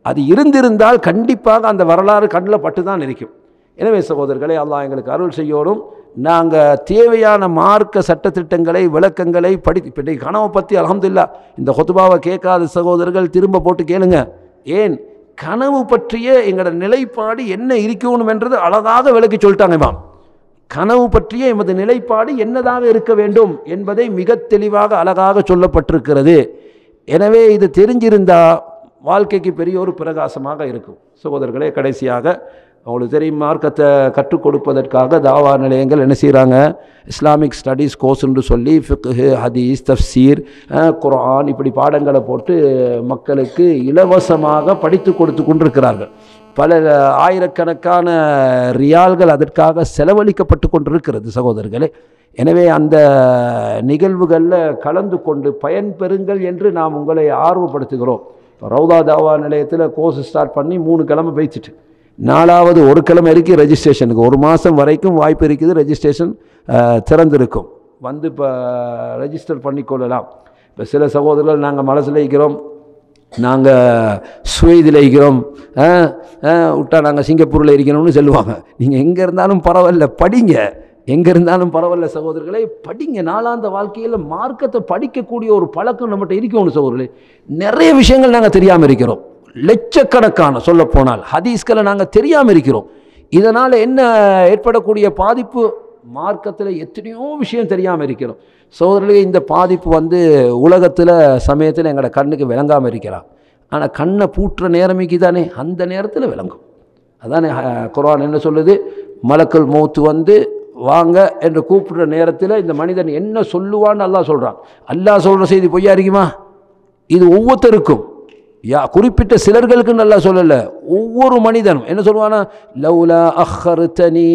அது இருந்திருந்தால் கண்டிப்பாக அந்த வரலாறு கண்ணில் பட்டு தான் இருக்கும். எனவே சகோதரர்களே, அல்லாஹ் எங்களுக்கு அருள் செய்யோடும். நாங்கள் தேவையான மார்க்க சட்டத்திட்டங்களை விளக்கங்களை இப்போ கனவை பற்றி அல்ஹம்துலில்லாஹ் இந்த ஹுத்பாவை கேட்காத சகோதரர்கள் திரும்ப போட்டு கேளுங்க. ஏன்? கனவு பற்றிய எங்களோட நிலைப்பாடு என்ன இருக்கணும் என்றது அழகாக விளக்கி சொல்லிட்டாங்க இமாம். கனவு பற்றிய எமது நிலைப்பாடு என்னதாக இருக்க வேண்டும் என்பதை மிக தெளிவாக அழகாக சொல்லப்பட்டிருக்கிறது. எனவே இது தெரிஞ்சிருந்தால் வாழ்க்கைக்கு பெரிய ஒரு பிரகாசமாக இருக்கும். சகோதரர்களே, கடைசியாக அவங்களுக்கு தெரியும், மார்க்கத்தை கற்றுக் கொடுப்பதற்காக தாவா நிலையங்கள் என்ன செய்கிறாங்க, இஸ்லாமிக் ஸ்டடீஸ் கோர்ஸ்ன்னு சொல்லி ஃபிக்ஹ், ஹதீஸ், தஃப்சீர், குர்ஆன் இப்படி பாடங்களை போட்டு மக்களுக்கு இலவசமாக படித்து கொடுத்து கொண்டிருக்கிறார்கள். பல ஆயிரக்கணக்கான ரியால்கள் அதற்காக செலவழிக்கப்பட்டு கொண்டிருக்கிறது சகோதரர்களே. எனவே அந்த நிகழ்வுகளில் கலந்து கொண்டு பயன்பெறுங்கள் என்று நாம் உங்களை ஆர்வப்படுத்துகிறோம். ரவுதா தாவா நிலையத்தில் கோர்ஸ் ஸ்டார்ட் பண்ணி 3 கிழமை பேசிட்டு 4வது ஒரு கிழமை இருக்குது ரெஜிஸ்ட்ரேஷனுக்கு. 1 மாதம் வரைக்கும் வாய்ப்பு இருக்குது. ரெஜிஸ்ட்ரேஷன் திறந்திருக்கும். வந்து இப்போ ரெஜிஸ்டர் பண்ணிக்கொள்ளலாம். இப்போ சில சகோதரர்கள் நாங்கள் மனசில் இருக்கிறோம், நாங்கள் சுவைதில் இருக்கிறோம், விட்டா நாங்கள் சிங்கப்பூரில் இருக்கணும்னு சொல்லுவாங்க. நீங்கள் எங்கே இருந்தாலும் பரவாயில்ல, படிங்க. எங்கே இருந்தாலும் பரவாயில்ல சகோதரர்களே, படிங்க. நாளாந்த வாழ்க்கையில் மார்க்கத்தை படிக்கக்கூடிய ஒரு பழக்கம் நம்மகிட்ட இருக்கணும் சகோதரர்களே. நிறைய விஷயங்கள் நாங்கள் தெரியாமல் இருக்கிறோம். லட்சக்கணக்கான சொல்லப்போனால் ஹதீஸ்களை நாங்கள் தெரியாமல் இருக்கிறோம். இதனால் என்ன ஏற்படக்கூடிய பாதிப்பு? மார்க்கத்தில் எத்தனையோ விஷயம் தெரியாமல் இருக்கிறோம் சகோதரர்களே. இந்த பாதிப்பு உலகத்தில் சமயத்தில் எங்களோட கண்ணுக்கு விளங்காமல் இருக்கிறான். ஆனால் கண்ணை பூட்டுற நேரமைக்கு தானே அந்த நேரத்தில் விளங்கும். அதானே குர்ஆன் என்ன சொல்லுது? மலக்குல் மௌத்து வாங்க என்று கூப்பிடுற நேரத்தில் இந்த மனிதன் என்ன சொல்லுவான்னு அல்லாஹ் சொல்கிறான். அல்லாஹ் சொல்கிற செய்தி பொய்யா இருக்குமா? இது ஒவ்வொருத்தருக்கும், குறிப்பிட்ட சிலர்களுக்கு நல்லா சொல்லலை, ஒவ்வொரு மனிதனும் என்ன சொல்லுவானா, லவ்லா அஹ்ஹர்தனி,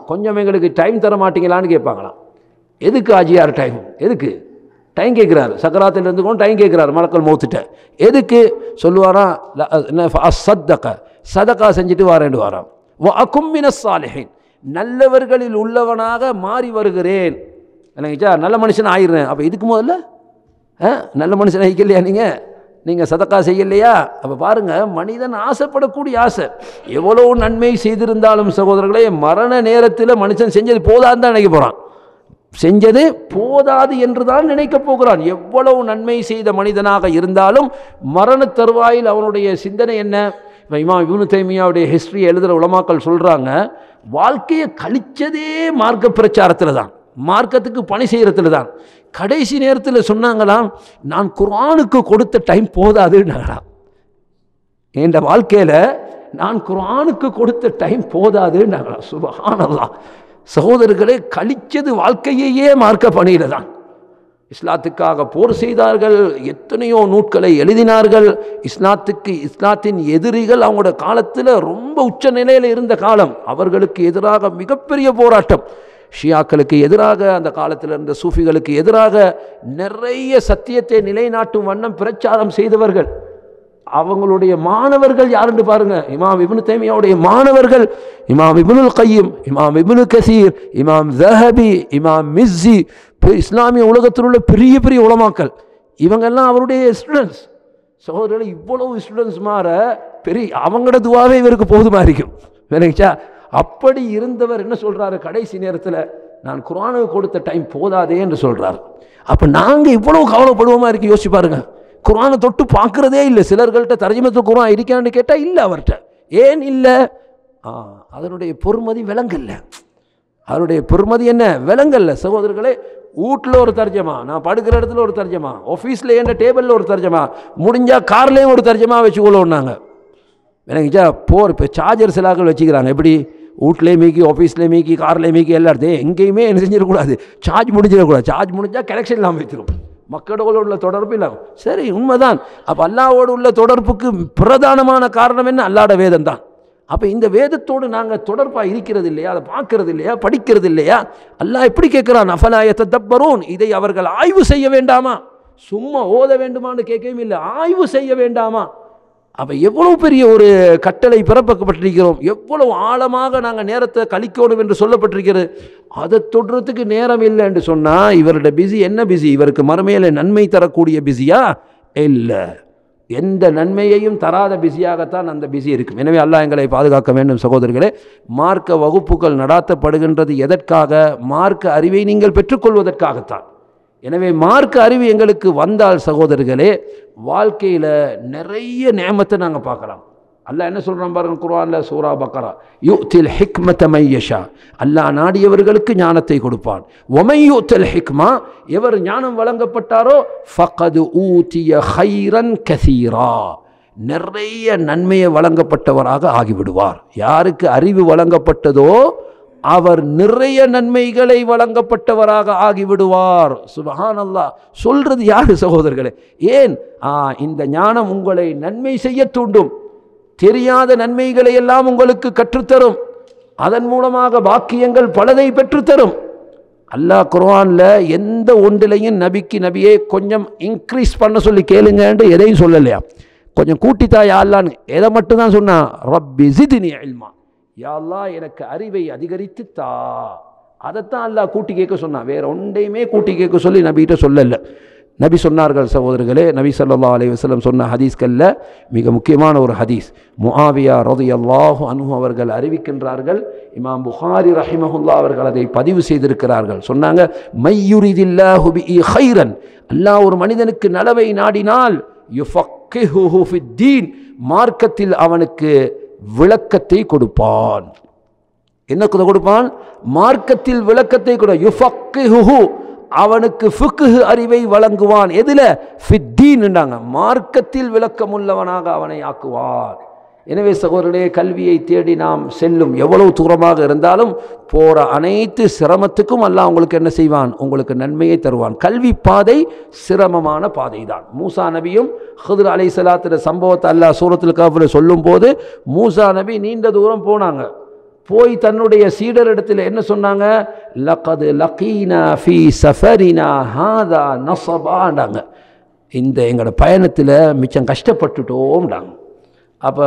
கொஞ்சம் எங்களுக்கு டைம் தர மாட்டீங்களான்னு கேட்பாங்களாம். எதுக்கு ஆஜியார் டைம்? எதுக்கு டைம் கேட்குறாரு? சக்கராத்தில் இருந்துக்கொண்டு டைம் கேட்குறாரு மலக்குல் மௌத்துட்ட. எதுக்கு சொல்லுவாரா? சதகா செஞ்சுட்டு வாரேன்னு வாராம். வஅகும் மினஸ் சாலிஹீன், நல்லவர்களில் உள்ளவனாக மாறி வருகிறேன். இல்லைங்கச்சா, நல்ல மனுஷன் ஆயிடுறேன். அப்போ இதுக்கு முதல்ல நல்ல மனுஷன் ஆகிக்கலையா? நீங்கள் சதக்கா செய்யலையா? அப்போ பாருங்கள், மனிதன் ஆசைப்படக்கூடிய ஆசை எவ்வளோ நன்மை செய்திருந்தாலும் சகோதரர்களே, மரண நேரத்தில் மனுஷன் செஞ்சது போதான்னு தான் நினைக்க போகிறான். செஞ்சது போதாது என்று தான் நினைக்க போகிறான். எவ்வளவு நன்மை செய்த மனிதனாக இருந்தாலும் மரண தருவாயில் அவனுடைய சிந்தனை என்ன? இமாம் இப்னு தைமியாவுடைய ஹிஸ்ட்ரி எழுதுகிற உலமாக்கள் சொல்கிறாங்க, வாழ்க்கையை கழிச்சதே மார்க்க பிரச்சாரத்தில் தான், மார்க்கத்துக்கு பணி செய்கிறதுல தான். கடைசி நேரத்தில் சொன்னாங்களாம், நான் குர்ஆனுக்கு கொடுத்த டைம் போதாதுன்னாங்களாம். என் வாழ்க்கையில் நான் குர்ஆனுக்கு கொடுத்த டைம் போதாதுன்னாங்களாம். சுப்ஹானல்லாஹ். சகோதரர்களே, கழிச்சது வாழ்க்கையே மார்க்க பணியில் தான். இஸ்லாத்துக்காக போர் செய்தார்கள், எத்தனையோ நூட்களை எழுதினார்கள். இஸ்லாத்தின் எதிரிகள் அவங்களோட காலத்தில் ரொம்ப உச்ச நிலையில் இருந்த காலம். அவர்களுக்கு எதிராக மிகப்பெரிய போராட்டம். ஷியாக்களுக்கு எதிராக, அந்த காலத்தில் இருந்த சூஃபிகளுக்கு எதிராக நிறைய சத்தியத்தை நிலைநாட்டும் வண்ணம் பிரச்சாரம் செய்தவர்கள். அவங்களுடைய மாணவர்கள் யாருன்னு பாருங்க, இமாம் இப்னு தைமியாவுடைய மாணவர்கள் இமாம் இப்னுல் கையிம், இமாம் இப்னு கசீர், இமாம் ஸஹபி, இமாம் மிஸ்ஸி, இஸ்லாமிய உலகத்தில் உள்ள பெரிய பெரிய உலமாக்கள், இவங்கெல்லாம் அவருடைய ஸ்டூடெண்ட்ஸ். சகோதரர்கள், இவ்வளவு ஸ்டூடெண்ட்ஸ் மாற பெரிய அவங்களோட துவாவே இவருக்கு போதுமா இருக்கும். வேணுச்சா? அப்படி இருந்தவர் என்ன சொல்றாரு? கடைசி நேரத்தில் நான் குர்ஆனுக்கு கொடுத்த டைம் போதாதே என்று சொல்றாரு. அப்போ நாங்கள் இவ்வளவு கவலைப்படுவோமா இருக்கு? யோசிச்சு பாருங்க. குர்ஆனை தொட்டு பார்க்குறதே இல்லை. சிலர்கள்ட்ட தர்ஜுமத்துல் குர்ஆன் இருக்கான்னு கேட்டால் இல்லை அவர்கிட்ட. ஏன் இல்லை? அதனுடைய பொறுமதி விளங்கல்ல. அதனுடைய பொறுமதி என்ன விளங்கல்ல சகோதரர்களே. வீட்டில் ஒரு தர்ஜமா, நான் படுக்கிற இடத்துல ஒரு தர்ஜமா, ஆஃபீஸில் என்ற டேபிளில் ஒரு தர்ஜமா, முடிஞ்சால் கார்லேயும் ஒரு தர்ஜமா வச்சுக்கொள்ளோன்னாங்க. விளங்கிச்சா? இப்போ சார்ஜர் சிலாக்கள் வச்சுக்கிறாங்க. எப்படி? வீட்லேயே மீக்கி, ஆஃபீஸ்லேயே மீக்கி, கார்லேயே மீக்கி, எல்லாத்தையும் எங்கேயுமே என்ன செஞ்சிடக்கூடாது, சார்ஜ் முடிஞ்சிடக்கூடாது. சார்ஜ் முடிஞ்சால் கனெக்ஷன் இல்லாமல் வைத்திரும், மக்களோடு உள்ள தொடர்பு இல்லாமல். சரி, உண்மைதான். அப்போ அல்லாஹ்வோடு உள்ள தொடர்புக்கு பிரதானமான காரணம் என்ன? அல்லாஹ்வுடைய வேதம் தான். அப்போ இந்த வேதத்தோடு நாங்கள் தொடர்பாக இருக்கிறது இல்லையா, அதை பார்க்கறது இல்லையா, படிக்கிறது இல்லையா? அல்லாஹ் எப்படி கேட்குறான், அஃபலா யததப்பரூன், இதை அவர்கள் ஆய்வு செய்ய வேண்டாமா? சும்மா ஓத வேண்டுமான்னு கேட்கவும் இல்லை, ஆய்வு செய்ய வேண்டாமா? அப்போ எவ்வளவு பெரிய ஒரு கட்டளை பிறப்பிக்கப்பட்டிருக்கிறோம், எவ்வளவு ஆழமாக நாங்கள் நேரத்தை கழிக்கணும் என்று சொல்லப்பட்டிருக்கிறது. அதை தொடுறதுக்கு நேரம் இல்லை என்று சொன்னால் இவருடைய பிஸி என்ன பிஸி? இவருக்கு மறுமையில் நன்மை தரக்கூடிய பிஸியா? இல்லை, எந்த நன்மையையும் தராத பிஸியாகத்தான் அந்த பிஸி இருக்கும். எனவே அல்லாஹ் எங்களை பாதுகாக்க வேண்டும். சகோதரர்களே, மார்க்க வகுப்புகள் நடாத்தப்படுகின்றது எதற்காக? மார்க்க அறிவை நீங்கள் பெற்றுக்கொள்வதற்காகத்தான். எனவே மார்க்க அறிவு எங்களுக்கு வந்தால் சகோதரர்களே, வாழ்க்கையில் நிறைய நியமத்தை நாங்கள் பார்க்கலாம். அல்லாஹ் என்ன சொல்கிறான் பாருங்க குர்ஆனில், சூரா பக்கரா, யுத்தில் ஹிக்மத மை யஷா, அல்லாஹ் நாடியவர்களுக்கு ஞானத்தை கொடுப்பான். வமை யுத்தல் ஹிக்மா, எவர் ஞானம் வழங்கப்பட்டாரோ ஃபகது ஊதிய ஹைரன் கசீரா, நிறைய நன்மையை வழங்கப்பட்டவராக ஆகிவிடுவார். யாருக்கு அறிவு வழங்கப்பட்டதோ அவர் நிறைய நன்மைகளை வழங்கப்பட்டவராக ஆகிவிடுவார். சுப்ஹானல்லாஹ். சொல்றது யாரு சகோதரர்களே? ஏன் இந்த ஞானம் உங்களை நன்மை செய்ய தூண்டும், தெரியாத நன்மைகளை எல்லாம் உங்களுக்கு கற்றுத்தரும், அதன் மூலமாக பாக்கியங்கள் பலதை பெற்றுத்தரும். அல்லாஹ் குர்ஆன்ல எந்த ஒன்றிலையும் நபியே கொஞ்சம் இன்க்ரீஸ் பண்ண சொல்லி கேளுங்கன்னு எதையும் சொல்லலையா? கொஞ்சம் கூட்டித்தாயா அல்லான்னு எதை மட்டும்தான் சொன்னா, ரப்பி ஜித்னி இல்மா, யா அல்லாஹ் எனக்கு அறிவை அதிகரித்து தா. அதைத்தான் அல்லாஹ் கூட்டி கேட்க சொன்னான், வேற ஒன்றையுமே கூட்டி கேட்க சொல்லி நபிகிட்ட சொல்லல. நபி சொன்னார்கள் சகோதரர்களே, நபி ஸல்லல்லாஹு அலைஹி வஸல்லம் சொன்ன ஹதீஸ்கள்ல மிக முக்கியமான ஒரு ஹதீஸ், முஆவியா ரலியல்லாஹு அன்ஹு அவர்கள் அறிவிக்கின்றார்கள். இமாம் புகாரி ரஹிமஹுல்லாஹ் அவர்கள் அதை பதிவு செய்திருக்கிறார்கள். சொன்னாங்க, மையுரிதில்லாஹு பிஹி கைரன், அல்லாஹ் ஒரு மனிதனுக்கு நலவை நாடினால் யுஃபக்கிஹுஹு ஃபித்தீன், மார்க்கத்தில் அவனுக்கு விளக்கத்தை கொடுப்பான். என்ன கொடுப்பான்? மார்க்கத்தில் விளக்கத்தை கொடு. யுஃபக்கிஹுஹு, அவனுக்கு ஃபிக்ஹ் அறிவை வழங்குவான். எதில்? ஃபித்தீன் என்றாங்க, மார்க்கத்தில் விளக்கமுள்ளவனாக அவனை ஆக்குவான். எனவே சகோதரர்களே, கல்வியை தேடி நாம் செல்லும் எவ்வளவு தூரமாக இருந்தாலும் போகிற அனைத்து சிரமத்துக்கும் அல்லாஹ் உங்களுக்கு என்ன செய்வான்? உங்களுக்கு நன்மையை தருவான். கல்வி பாதை சிரமமான பாதை தான். மூசா நபியும் ஹித்ர் அலைஹிஸ்ஸலாத்துடைய சம்பவத்தை அல்லாஹ் சூரத்துல் கஹ்ஃபில் சொல்லும் போது, மூசா நபி நீண்ட தூரம் போனாங்க. போய் தன்னுடைய சீடரிடத்தில் என்ன சொன்னாங்க? லகத் லகீனா ஃபீ சஃபரினா ஹாதா நஸபாண்டாங்க, இந்த எங்களோட பயணத்தில் மிச்சம் கஷ்டப்பட்டுட்டோம்டாங்க. அப்போ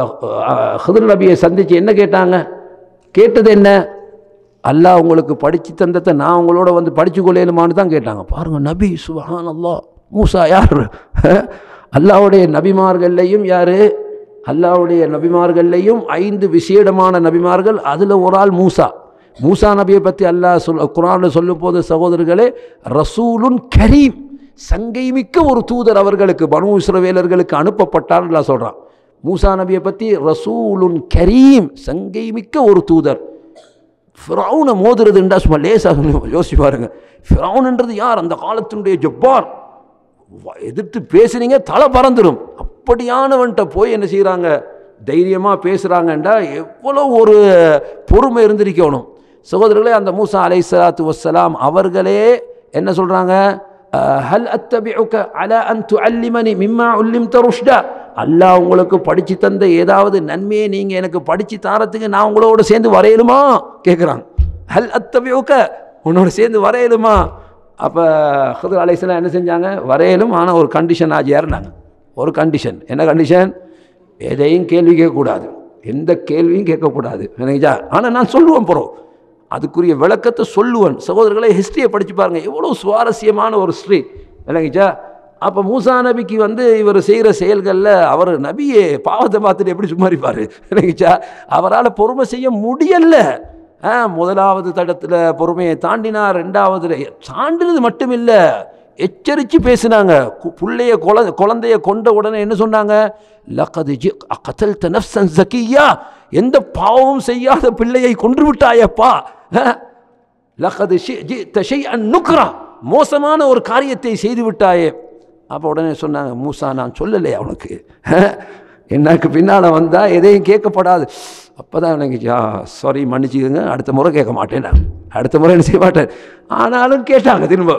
ஹித்ர் நபியை சந்தித்து என்ன கேட்டாங்க? கேட்டது என்ன? அல்லாஹ் உங்களுக்கு படித்து தந்ததை நான் உங்களோட வந்து படித்து கொள்ளலுமான்னு தான் கேட்டாங்க. பாருங்கள் நபி, சுப்ஹானல்லாஹ். மூசா யார்? அல்லாஹ்வுடைய நபிமார்கள்லையும் யார்? அல்லாஹ்வுடைய நபிமார்கள்லையும் 5 விசேடமான நபிமார்கள், அதில் ஒரு ஆள் மூசா. மூசா நபியை பற்றி அல்லாஹ் குர்ஆனில் சொல்லும் போது சகோதரர்களே, ரசூலுன் கரீம், சங்கை மிக்க ஒரு தூதர் அவர்களுக்கு, பனு இஸ்ரவேலர்களுக்கு அனுப்பப்பட்டார் அல்லாஹ் சொல்கிறான். மூசா நபியை பற்றி ரசூலுன் கரீம், சங்கை மிக்க ஒரு தூதர். ஃபிரௌனை மோதுறதுண்டா சும்மா லேசாக யோசிச்சு பாருங்க. ஃபிரௌன்ன்றது யார்? அந்த காலத்தினுடைய ஜப்பார். எதிர்த்து பேசுனீங்க தலை பறந்துடும். அப்படியானவன்ட்ட போய் என்ன செய்கிறாங்க? தைரியமாக பேசுகிறாங்கண்டா எவ்வளோ ஒரு பொறுமை இருந்திருக்கணும் சகோதரர்களே. அந்த மூசா அலைஹிஸ்ஸலாத்து வஸ்ஸலாம் அவர்களே என்ன சொல்கிறாங்க? ஹல் அத்தபிஉக அலா அன் துஅல்லிமனி மிம்மா உல்லிம்த ருஷ்டா, அல்லாஹ் உங்களுக்கு படித்து தந்த ஏதாவது நன்மையை நீங்கள் எனக்கு படித்து தாரத்துக்கு நான் உங்களோட சேர்ந்து வரையலுமா கேட்குறாங்க. ஹல் அத்தபிஉக, உன்னோட சேர்ந்து வரையலுமா? அப்போ ஹித்ர் அலைஹிஸ்ஸலாம் என்ன செஞ்சாங்க? வரையலும், ஆனால் ஒரு கண்டிஷன் ஆஜி ஏறினாங்க. ஒரு கண்டிஷன். என்ன கண்டிஷன்? எதையும் கேள்வி கேட்கக்கூடாது, எந்த கேள்வியும் கேட்கக்கூடாது. நினைச்சா ஆனால் நான் சொல்லுவேன் போகிறோம், அதுக்குரிய விளக்கத்தை சொல்லுவேன். சகோதரர்களை, ஹிஸ்ட்ரியை படித்து பாருங்கள், எவ்வளோ சுவாரஸ்யமான ஒரு ஹிஸ்ட்ரி. விளங்கிச்சா? அப்போ மூசா நபிக்கு வந்து இவர் செய்கிற செயல்களில் அவர் நபியே பாவத்தை பார்த்துட்டு எப்படி சும்மா இருப்பார்? விளங்கிச்சா? அவரால் பொறுமை செய்ய முடியல. முதலாவது தடத்தில் பொறுமையை தாண்டினார், 2வதுல தாண்டினது மட்டும் இல்லை, எச்சரித்து பேசினாங்க. பிள்ளைய குழந்தைய கொண்ட உடனே என்ன சொன்னாங்க? லகத் கதல்த நஃப்ஸன் ஸகிய்யா, எந்த பாவமும் செய்யாத பிள்ளையை கொன்று விட்டாயப்பா. லகத் ஜிஅத ஷைஅன் நுக்ரா, மோசமான ஒரு காரியத்தை செய்து விட்டாயே. அப்போ உடனே சொன்னாங்க, மூசா நான் சொல்லலையா உனக்கு? எனக்கு பின்னால் வந்தால் எதையும் கேட்கப்படாது. அப்போ தான் எனக்கு சாரி மன்னிச்சுக்கோங்க, அடுத்த முறை கேட்க மாட்டேன், நான் அடுத்த முறை என்ன செய்ய மாட்டேன். ஆனாலும் கேட்டாங்க திரும்ப.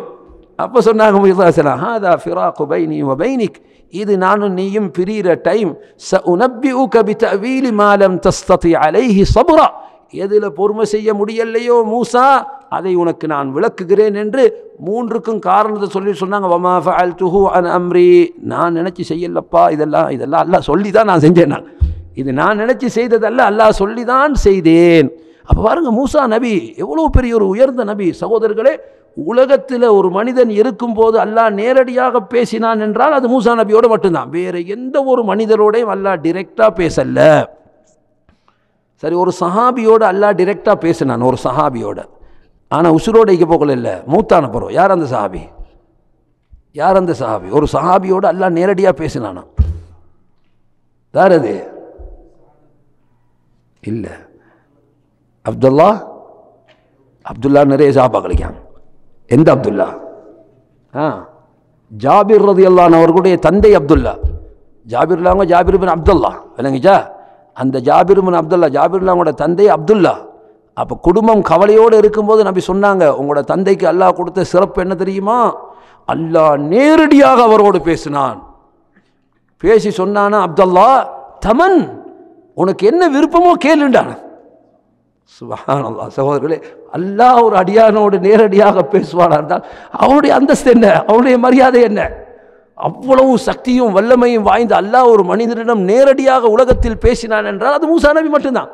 அப்போ சொன்னாங்க முஹம்மது ஹாதா ஃபிராகு பைனி வ பைனிக், இது நானும் நீயும் பிரிகிற டைம். சஉனப்பிஉக பிதஅவீலி மா லம் தஸ்ததி அலைஹி ஸப்ரா, எதில் பொறுமை செய்ய முடியலையோ மூசா அதை உனக்கு நான் விளக்குகிறேன் என்று மூன்றுக்கும் காரணத்தை சொல்லி சொன்னாங்க. வமா ஃபஅல்துஹு அன் அம்ரி, நான் நினச்சி செய்யலப்பா, இதெல்லாம் அல்லாஹ் சொல்லி தான் நான் செஞ்சேன். இது நான் நினச்சி செய்ததல்ல, அல்லாஹ் சொல்லி தான் செய்தேன். அப்போ பாருங்க, மூசா நபி எவ்வளோ பெரிய ஒரு உயர்ந்த நபி. சகோதரர்களே, உலகத்தில் ஒரு மனிதன் இருக்கும்போது அல்லாஹ் நேரடியாக பேசினான் என்றால் அது மூசா நபியோடு மட்டும்தான். வேறு எந்த ஒரு மனிதரோடையும் அல்லாஹ் டிரெக்டாக பேசல. சரி, ஒரு சஹாபியோடு அல்லாஹ் டிரெக்டாக பேசினான், ஒரு சஹாபியோட. ஆனால் உசுரோடு வைக்க போகல, இல்லை மூத்தான போகிறோம். யார் அந்த சஹாபி? யார் அந்த சஹாபி? ஒரு சஹாபியோடு அல்லாஹ் நேரடியாக பேசினானா? யார் அது? இல்லை, அப்துல்லா நிறைய சஹாபா கிடைக்காங்க. எந்த அப்துல்லா? ஜாபிர் ரலியல்லாஹு அன்ஹு அவர்களுடைய தந்தை அப்துல்லா. ஜாபிர் இல்லாமல் ஜாபிர் பின் அப்துல்லா விளங்குச்சா? அந்த ஜாபிர் பின் அப்துல்லா, ஜாபிர் இல்லாமோட தந்தை அப்துல்லா. அப்போ குடும்பம் கவலையோடு இருக்கும்போது நபி சொன்னாங்க, உங்களோட தந்தைக்கு அல்லாஹ் கொடுத்த சிறப்பு என்ன தெரியுமா? அல்லாஹ் நேரடியாக அவரோடு பேசினான். பேசி சொன்னானா, அப்துல்லா தமன், உனக்கு என்ன விருப்பமோ கேளுண்டான. சுப்ஹானல்லாஹ். சகோதரர்களே, அல்லாஹ் ஒரு அடியானோடு நேரடியாக பேசுவானா இருந்தால் அவனுடைய அந்தஸ்து என்ன, அவனுடைய மரியாதை என்ன? அவ்வளவு சக்தியும் வல்லமையும் வாய்ந்த அல்லாஹ் ஒரு மனிதனிடம் நேரடியாக உலகத்தில் பேசினான் என்றால் அது மூசா நபி மட்டும்தான்.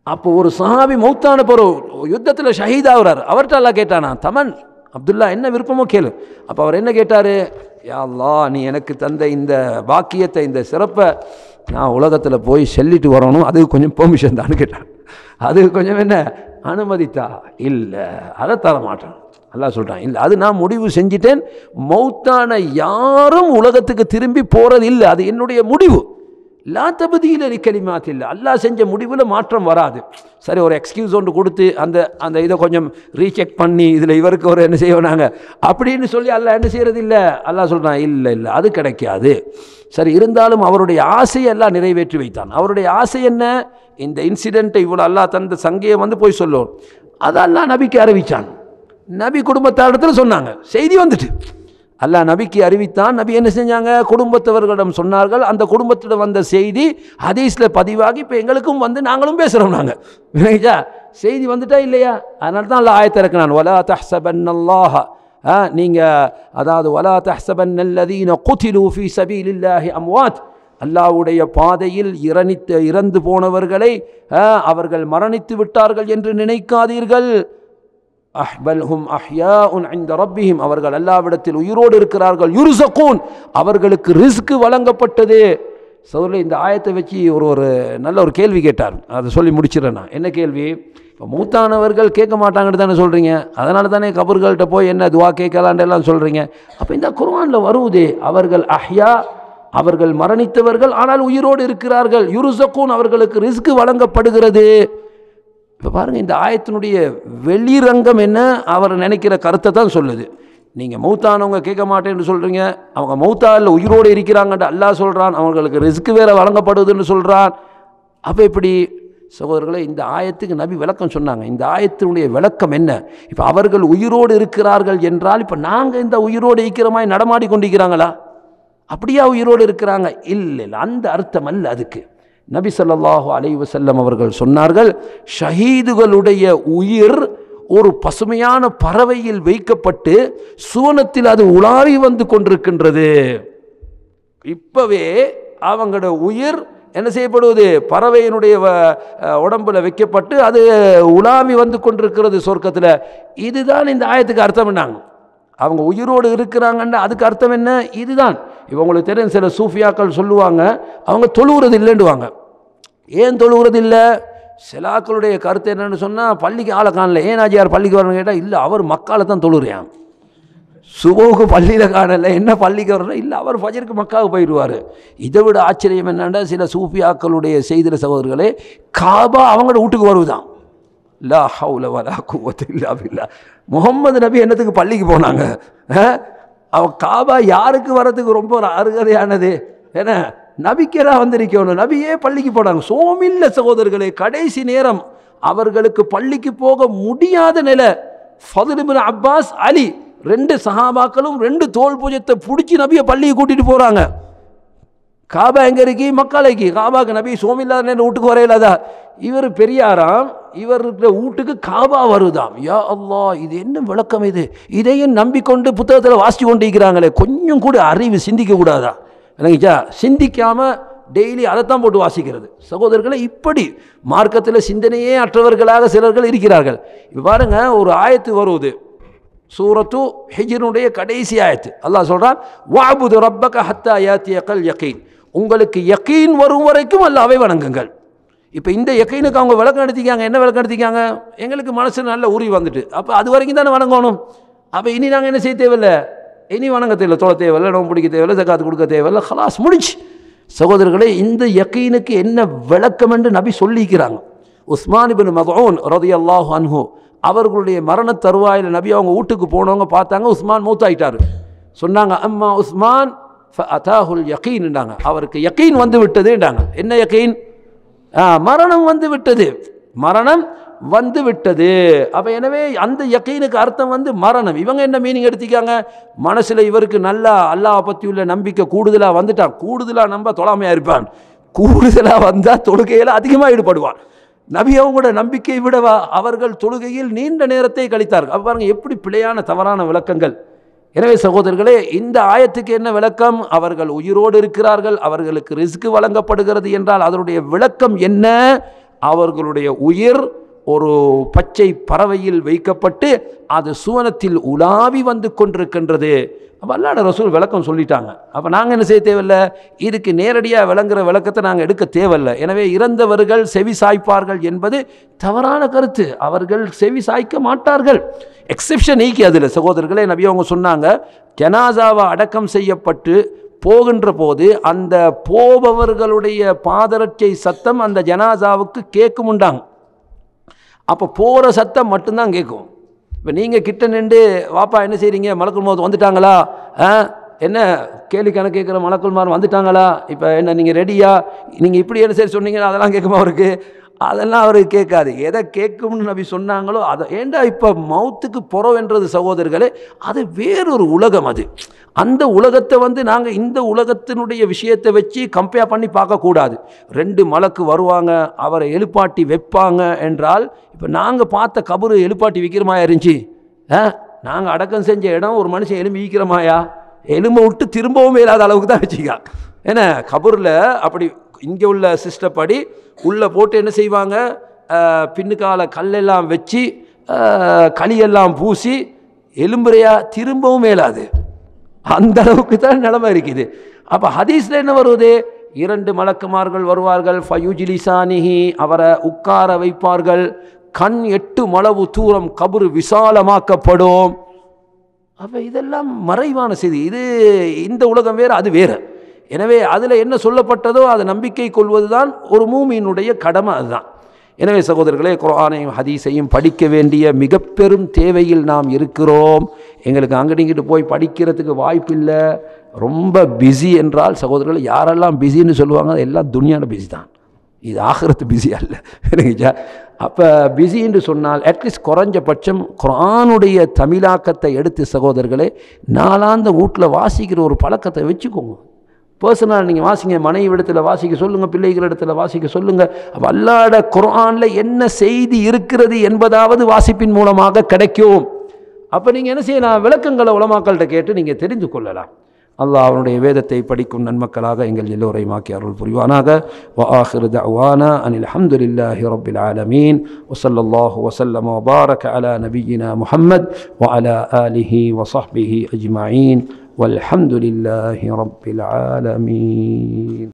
அப்போ ஒரு சஹாபி மௌத்தான பிறகு யுத்தத்தில் ஷஹீதாகிறார். அவர்கிட்ட அல்லாஹ் கேட்டானா, தமன் அப்துல்லா என்ன விருப்பமோ கேளு. அப்போ அவர் என்ன கேட்டார்? யா அல்லாஹ், நீ எனக்கு தந்த இந்த பாக்கியத்தை, இந்த சிறப்பை நான் உலகத்தில் போய் சொல்லிட்டு வரணும், அதுக்கு கொஞ்சம் பெர்மிஷன் தான்னு கேட்டான். அதுக்கு கொஞ்சம் என்ன அனுமதித்தா? இல்லை, அதை தர மாட்டான். அல்லாஹ் சொல்கிறான், இல்லை, அது நான் முடிவு செஞ்சிட்டேன். மௌத்தான யாரும் உலகத்துக்கு திரும்பி போகிறது இல்லை, அது என்னுடைய முடிவு. லா தபதீல லிகலிமாத் இல்லை, அல்லாஹ் செஞ்ச முடிவில் மாற்றம் வராது. சரி, ஒரு எக்ஸ்கியூஸ் ஒன்று கொடுத்து அந்த இதை கொஞ்சம் ரீசெக் பண்ணி இதில் இவருக்கு ஒரு என்ன செய்வாங்க அப்படின்னு சொல்லி அல்லாஹ் என்ன செய்கிறது இல்லை. அல்லாஹ் சொல்கிறான், இல்லை இல்லை, அது கிடைக்காது. சரி, இருந்தாலும் அவருடைய ஆசையை எல்லாம் நிறைவேற்றி வைத்தான். அவருடைய ஆசை என்ன? இந்த இன்சிடெண்ட்டை இவ்வளோ அல்லாஹ் தந்த சங்கையை போய் சொல்லும், அதை அல்லாஹ் நபிக்கு அறிவித்தான். நபி குடும்பத்தாரிடத்தில் சொன்னாங்க, செய்தி வந்துட்டு அல்லாஹ் நபிக்கு அறிவித்தான். நபி என்ன செஞ்சாங்க? குடும்பத்தவர்களிடம் சொன்னார்கள். அந்த குடும்பத்திடம் வந்த செய்தி ஹதீஸில் பதிவாகி இப்போ எங்களுக்கும் நாங்களும் பேசுகிறோம். நாங்கள் விளங்கிச்சா? செய்தி வந்துட்டா இல்லையா? அதனால தான் அல்லாஹ் ஆயத்தை இறக்குனான், வலா தஹ்ஸபன்னல்லாஹ, நீங்கள் அதாவது வலா தஹ்ஸபன்னல்லதீன குதிலு ஃபீ ஸபீலில்லாஹி அம்வாத், அல்லாஹ்வுடைய பாதையில் இறந்து போனவர்களை அவர்கள் மரணித்து விட்டார்கள் என்று நினைக்காதீர்கள். அஹ்பல்ஹும் அஹ்யாஉன் இன்த ரப்பிஹிம், அவர்கள் அல்லாஹ்விடத்தில் உயிரோடு இருக்கிறார்கள். யுர்ஸகூன், அவர்களுக்கு ரிஸ்க் வழங்கப்பட்டது. சோதரே, இந்த ஆயத்தை வச்சு ஒரு நல்ல ஒரு கேள்வி கேட்டார். அதை சொல்லி முடிச்சிடறேன் நான். என்ன கேள்வி? இப்போ மூத்தானவர்கள் கேட்க மாட்டாங்கன்னு தானே சொல்கிறீங்க, அதனால தானே கபர்கள்ட்ட போய் என்ன துவா கேட்கலான்லாம் சொல்கிறீங்க. அப்போ இந்த குர்ஆனில் வருவதே அவர்கள் அஹ்யா, அவர்கள் மரணித்தவர்கள் ஆனால் உயிரோடு இருக்கிறார்கள். யுர்ஸகூன், அவர்களுக்கு ரிஸ்க் வழங்கப்படுகிறது. இப்போ பாருங்கள், இந்த ஆயத்தினுடைய வெளிரங்கம் என்ன? அவர் நினைக்கிற கருத்தை தான் சொல்லுது. நீங்கள் மௌத்தானவங்க கேட்க மாட்டேன்னு சொல்கிறீங்க, அவங்க மௌத்தா இல்லை உயிரோடு இருக்கிறாங்கன்ட்டு அல்லாஹ் சொல்கிறான். அவங்களுக்கு ரிஸ்க் வேறு வழங்கப்படுதுன்னு சொல்கிறான். அப்போ இப்படி சகோதரர்களே, இந்த ஆயத்துக்கு நபி விளக்கம் சொன்னாங்க. இந்த ஆயத்தினுடைய விளக்கம் என்ன? இப்போ அவர்கள் உயிரோடு இருக்கிறார்கள் என்றால் இப்போ நாங்கள் இந்த உயிரோடு இருக்கிற மாதிரி நடமாடி கொண்டிருக்கிறாங்களா? அப்படியா உயிரோடு இருக்கிறாங்க? இல்லை, அந்த அர்த்தம் அல்ல அதுக்கு. நபி ஸல்லல்லாஹு அலைஹி வஸல்லம் அவர்கள் சொன்னார்கள், ஷஹீதுகளுடைய உயிர் ஒரு பசுமையான பறவையில் வைக்கப்பட்டு சுவனத்தில் அது உலாவி வந்து கொண்டிருக்கின்றது. இப்பவே அவங்களோட உயிர் என்ன செய்யப்படுவது? பறவையினுடைய உடம்புல வைக்கப்பட்டு அது உலாவி வந்து கொண்டிருக்கிறது சொர்க்கத்தில். இதுதான் இந்த ஆயத்துக்கு அர்த்தம். என்னாங்க அவங்க உயிரோடு இருக்கிறாங்கன்னா அதுக்கு அர்த்தம் என்ன? இதுதான். இப்போ உங்களுக்கு தெரியும், சில சூஃபியாக்கள் சொல்லுவாங்க அவங்க தொழுகிறது இல்லைன்னுவாங்க. ஏன் தொழுகிறது இல்லை? சிலாக்களுடைய கருத்து என்னன்னு சொன்னால், பள்ளிக்கு ஆளை காணல, ஏன் ஆஜியார் பள்ளிக்கு வரணும்னு கேட்டால், இல்லை அவர் மக்கால தான் தொழுகிறான், சுபோவுக்கு பள்ளியில் காணலை, என்ன பள்ளிக்கு வரணும்? இல்லை அவர் ஃபஜருக்கு மக்காவுக்கு போயிடுவார். இதை விட ஆச்சரியம் என்னென்னா, சில சூஃபியாக்களுடைய செய்திர சகோதரர்களே, காபா அவங்களோட வீட்டுக்கு வருவதான். லா ஹவுல வலா குவத்த இல்லா பில்லாஹ். முகம்மது நபி என்னத்துக்கு பள்ளிக்கு போனாங்க? அவன் காபா யாருக்கு வர்றதுக்கு ரொம்ப அருகதையானது. ஏன்னா நபிக்கெல்லாம் வந்திருக்கணும், நபியே பள்ளிக்கு போனாங்க. சோமில்ல சகோதரர்களே, கடைசி நேரம் அவர்களுக்கு பள்ளிக்கு போக முடியாத நிலை. ஃபதுல் இப்னு அப்பாஸ், அலி 2 சஹாபாக்களும் 2 தோல் பூஜத்தை பிடிச்சி நபியை பள்ளியை கூட்டிட்டு போறாங்க. காபா எங்க இருக்கு? மக்காலைக்கு. காபாக்கு நபி சோமில்லாத நேரம் வீட்டுக்கு வரையிலாதா? இவர் பெரியாராம், இவருடைய வீட்டுக்கு காபா வருதாம். யா அல்லாஹ், இது என்ன விளக்கம் இது? இதையும் நம்பிக்கொண்டு புத்தகத்தில் வாசிச்சு கொண்டு இருக்கிறாங்களே, கொஞ்சம் கூட அறிவு சிந்திக்க கூடாதா? எனக்குச்சா சிந்திக்காம டெய்லி அதைத்தான் போட்டு வாசிக்கிறது. சகோதரர்களை, இப்படி மார்க்கத்தில் சிந்தனையே அற்றவர்களாக சிலர்கள் இருக்கிறார்கள். இப்போ பாருங்க, ஒரு ஆயத்து வருவது சூரத்து ஹிஜ்ருடைய கடைசி ஆயத்து. அல்லாஹ் சொல்றான், வஅபுது ரப்பக ஹத்தா யாத்தியகல் யகீன். உங்களுக்கு யகீன் வரும் வரைக்கும் அல்லாஹ்வை வணங்குங்கள். இப்போ இந்த யகீனுக்கு அவங்க விளக்கம் எடுத்திக்காங்க. என்ன விளக்கம் எடுத்திக்காங்க? எங்களுக்கு மனசு நல்ல உரி வந்துட்டு, அப்போ அது வரைக்கும் தானே வணங்கணும். அப்போ இனி நாங்கள் என்ன செய்ய தேவையில்லை, இனி வணங்க தேவையில்லை, தொலை தேவையில்லை, நோம்பு பிடிக்க தேவையில்லை, ஜகாத் கொடுக்க தேவையில்லை, ஹலாஸ் முடிச்சு. சகோதரர்களே, இந்த யகீனுக்கு என்ன விளக்கம் என்று நபி சொல்லிக்கிறாங்க. உஸ்மான் இப்னு மத்ஊன் ரலியல்லாஹு அன்ஹு அவர்களுடைய மரண தருவாயில் நபி அவங்க வீட்டுக்கு போனவங்க பார்த்தாங்க, உஸ்மான் மௌத்தாயிட்டாரு. சொன்னாங்க, அம்மா உஸ்மான் ஃபஅதாஹுல் யகீன்ன்றாங்க, அவருக்கு யகீன் வந்து விட்டதுன்றாங்க. என்ன யகீன்? மரணம் வந்து விட்டது, மரணம் வந்து விட்டது. அப்போ எனவே அந்த யகீனுக்கு அர்த்தம் வந்து மரணம். இவங்க என்ன மீனிங் எடுத்திக்காங்க? மனசில் இவருக்கு நல்லா அல்லாஹ் பற்றி உள்ள நம்பிக்கை கூடுதலாக வந்துட்டான். கூடுதலாக நம்ப தொழாமையாக இருப்பான், கூடுதலாக வந்தால் தொழுகையில் அதிகமாக ஈடுபடுவான். நபி அவங்களோட நம்பிக்கை விடவா அவர்கள் தொழுகையில் நீண்ட நேரத்தை கழித்தார்கள். அப்போ பாருங்க எப்படி பிழையான தவறான விளக்கங்கள். எனவே சகோதரர்களே, இந்த ஆயத்துக்கு என்ன விளக்கம்? அவர்கள் உயிரோடு இருக்கிறார்கள், அவர்களுக்கு ரிஸ்க் வழங்கப்படுகிறது என்றால் அதனுடைய விளக்கம் என்ன? அவர்களுடைய உயிர் ஒரு பச்சை பறவையில் வைக்கப்பட்டு அது சுவனத்தில் உலாவி வந்து கொண்டிருக்கின்றது. அப்போ அல்லாஹ்வுடைய ரசூல் விளக்கம் சொல்லிட்டாங்க. அப்போ நாங்கள் என்ன செய்ய தேவையில்லை, இதுக்கு நேரடியாக விளங்குற விளக்கத்தை நாங்கள் எடுக்க தேவையில்லை. எனவே இறந்தவர்கள் செவி சாய்ப்பார்கள் என்பது தவறான கருத்து. அவர்கள் செவி சாய்க்க மாட்டார்கள். எக்ஸெப்ஷன் நீக்கி அதில் சகோதரர்களே, நபி அவங்க சொன்னாங்க, ஜனாசாவை அடக்கம் செய்யப்பட்டு போகின்ற போது அந்த போபவர்களுடைய பாதரட்சை சத்தம் அந்த ஜனாசாவுக்கு கேட்குமுண்டாங்க. அப்போ போகிற சத்தம் மட்டும்தான் கேட்கும். இப்போ நீங்கள் கிட்ட நின்று, வாப்பா என்ன செய்கிறீங்க, மலக்குல் மௌத் வந்துட்டாங்களா, என்ன கேள்வி கணக்கு கேட்குற மலக்குல் மார் வந்துட்டாங்களா, இப்போ என்ன நீங்கள் ரெடியா, நீங்கள் இப்படி என்ன சரி சொன்னீங்கன்னா அதெல்லாம் கேட்குமா அவருக்கு? அதெல்லாம் அவருக்கு கேட்காது. எதை கேட்கும்னு நபி சொன்னாங்களோ அதை. ஏண்டா இப்போ மௌத்துக்கு புறவென்றது சகோதரர்களே, அது வேறொரு உலகம். அது அந்த உலகத்தை வந்து நாங்கள் இந்த உலகத்தினுடைய விஷயத்தை வச்சு கம்பேர் பண்ணி பார்க்கக்கூடாது. 2 மலக்கு வருவாங்க, அவரை எழுப்பாட்டி வைப்பாங்க என்றால், இப்போ நாங்கள் பார்த்த கபரு எழுப்பாட்டி வைக்கிறமாயா இருந்துச்சு? நாங்கள் அடக்கம் செஞ்ச இடம் ஒரு மனுஷன் எலும்பி வைக்கிறமாயா? எலும்பை விட்டு திரும்பவும் இல்லாத அளவுக்கு தான் வச்சுக்கா. ஏன்னா கபூரில் அப்படி இங்கே உள்ள சிஸ்டப்படி உள்ளே போட்டு என்ன செய்வாங்க, பின்னுக்கால கல்லெல்லாம் வச்சு களியெல்லாம் பூசி எலும்புறையா திரும்பவும் மேலாது. அந்த அளவுக்கு தான் நிலைமை இருக்குது. அப்போ ஹதீஸில் என்ன வருவது? 2 மலக்குமார்கள் வருவார்கள், ஃபயுஜ்லிசானிஹி, அவரை உட்கார வைப்பார்கள், கண் 8 மளவு தூரம் கபரு விசாலமாக்கப்படும். அப்போ இதெல்லாம் மறைவான செய்தி. இது இந்த உலகம் வேறு, அது வேறு. எனவே அதில் என்ன சொல்லப்பட்டதோ அதை நம்பிக்கை கொள்வது தான் ஒரு மூமியினுடைய கடமை. அதுதான். எனவே சகோதரர்களே, குர்ஆனையும் ஹதீஸையும் படிக்க வேண்டிய மிக பெரும் தேவையில் நாம் இருக்கிறோம். எங்களுக்கு அங்கடிங்கிட்டு போய் படிக்கிறதுக்கு வாய்ப்பில்லை, ரொம்ப பிஸி என்றால் சகோதரர்கள் யாரெல்லாம் பிஸின்னு சொல்லுவாங்க, எல்லாம் துனியான பிஸி தான், இது ஆகிறது பிஸி அல்ல. அப்போ பிஸி என்று சொன்னால் அட்லீஸ்ட் குறைஞ்சபட்சம் குர்ஆனுடைய தமிழாக்கத்தை எடுத்து சகோதரர்களே நாளாந்த வீட்டில் வாசிக்கிற ஒரு பழக்கத்தை வச்சுக்கோங்க. பர்சனலாக நீங்கள் வாசிங்க, மனைவி இடத்துல வாசிக்க சொல்லுங்கள், பிள்ளைகள் இடத்துல வாசிக்க சொல்லுங்கள். அப்போ அல்லாஹ்வுடைய குர்ஆனில் என்ன செய்தி இருக்கிறது என்பதாவது வாசிப்பின் மூலமாக கிடைக்கும். அப்போ நீங்கள் என்ன செய்யலாம், விளக்கங்களை உலமாக்கள்கிட்ட கேட்டு நீங்கள் தெரிந்து கொள்ளலாம். அல்லாஹ் அவனுடைய வேதத்தை படிக்கும் நன்மக்களாக எங்கள் எல்லோரையும் ஆக்கி அருள் புரிவானாக. வ ஆகிரு தஅவானா அனில் ஹம்துலில்லாஹி ரப்பில் ஆலமீன். வ ஸல்லல்லாஹு வ ஸல்லம வ பாரக அலா நபியினா முஹம்மத் வ அலா ஆலிஹி வ ஸஹ்பிஹி அஜ்மஈன். வல்ஹம்துலில்லாஹி ரப்பில் ஆலமீன்.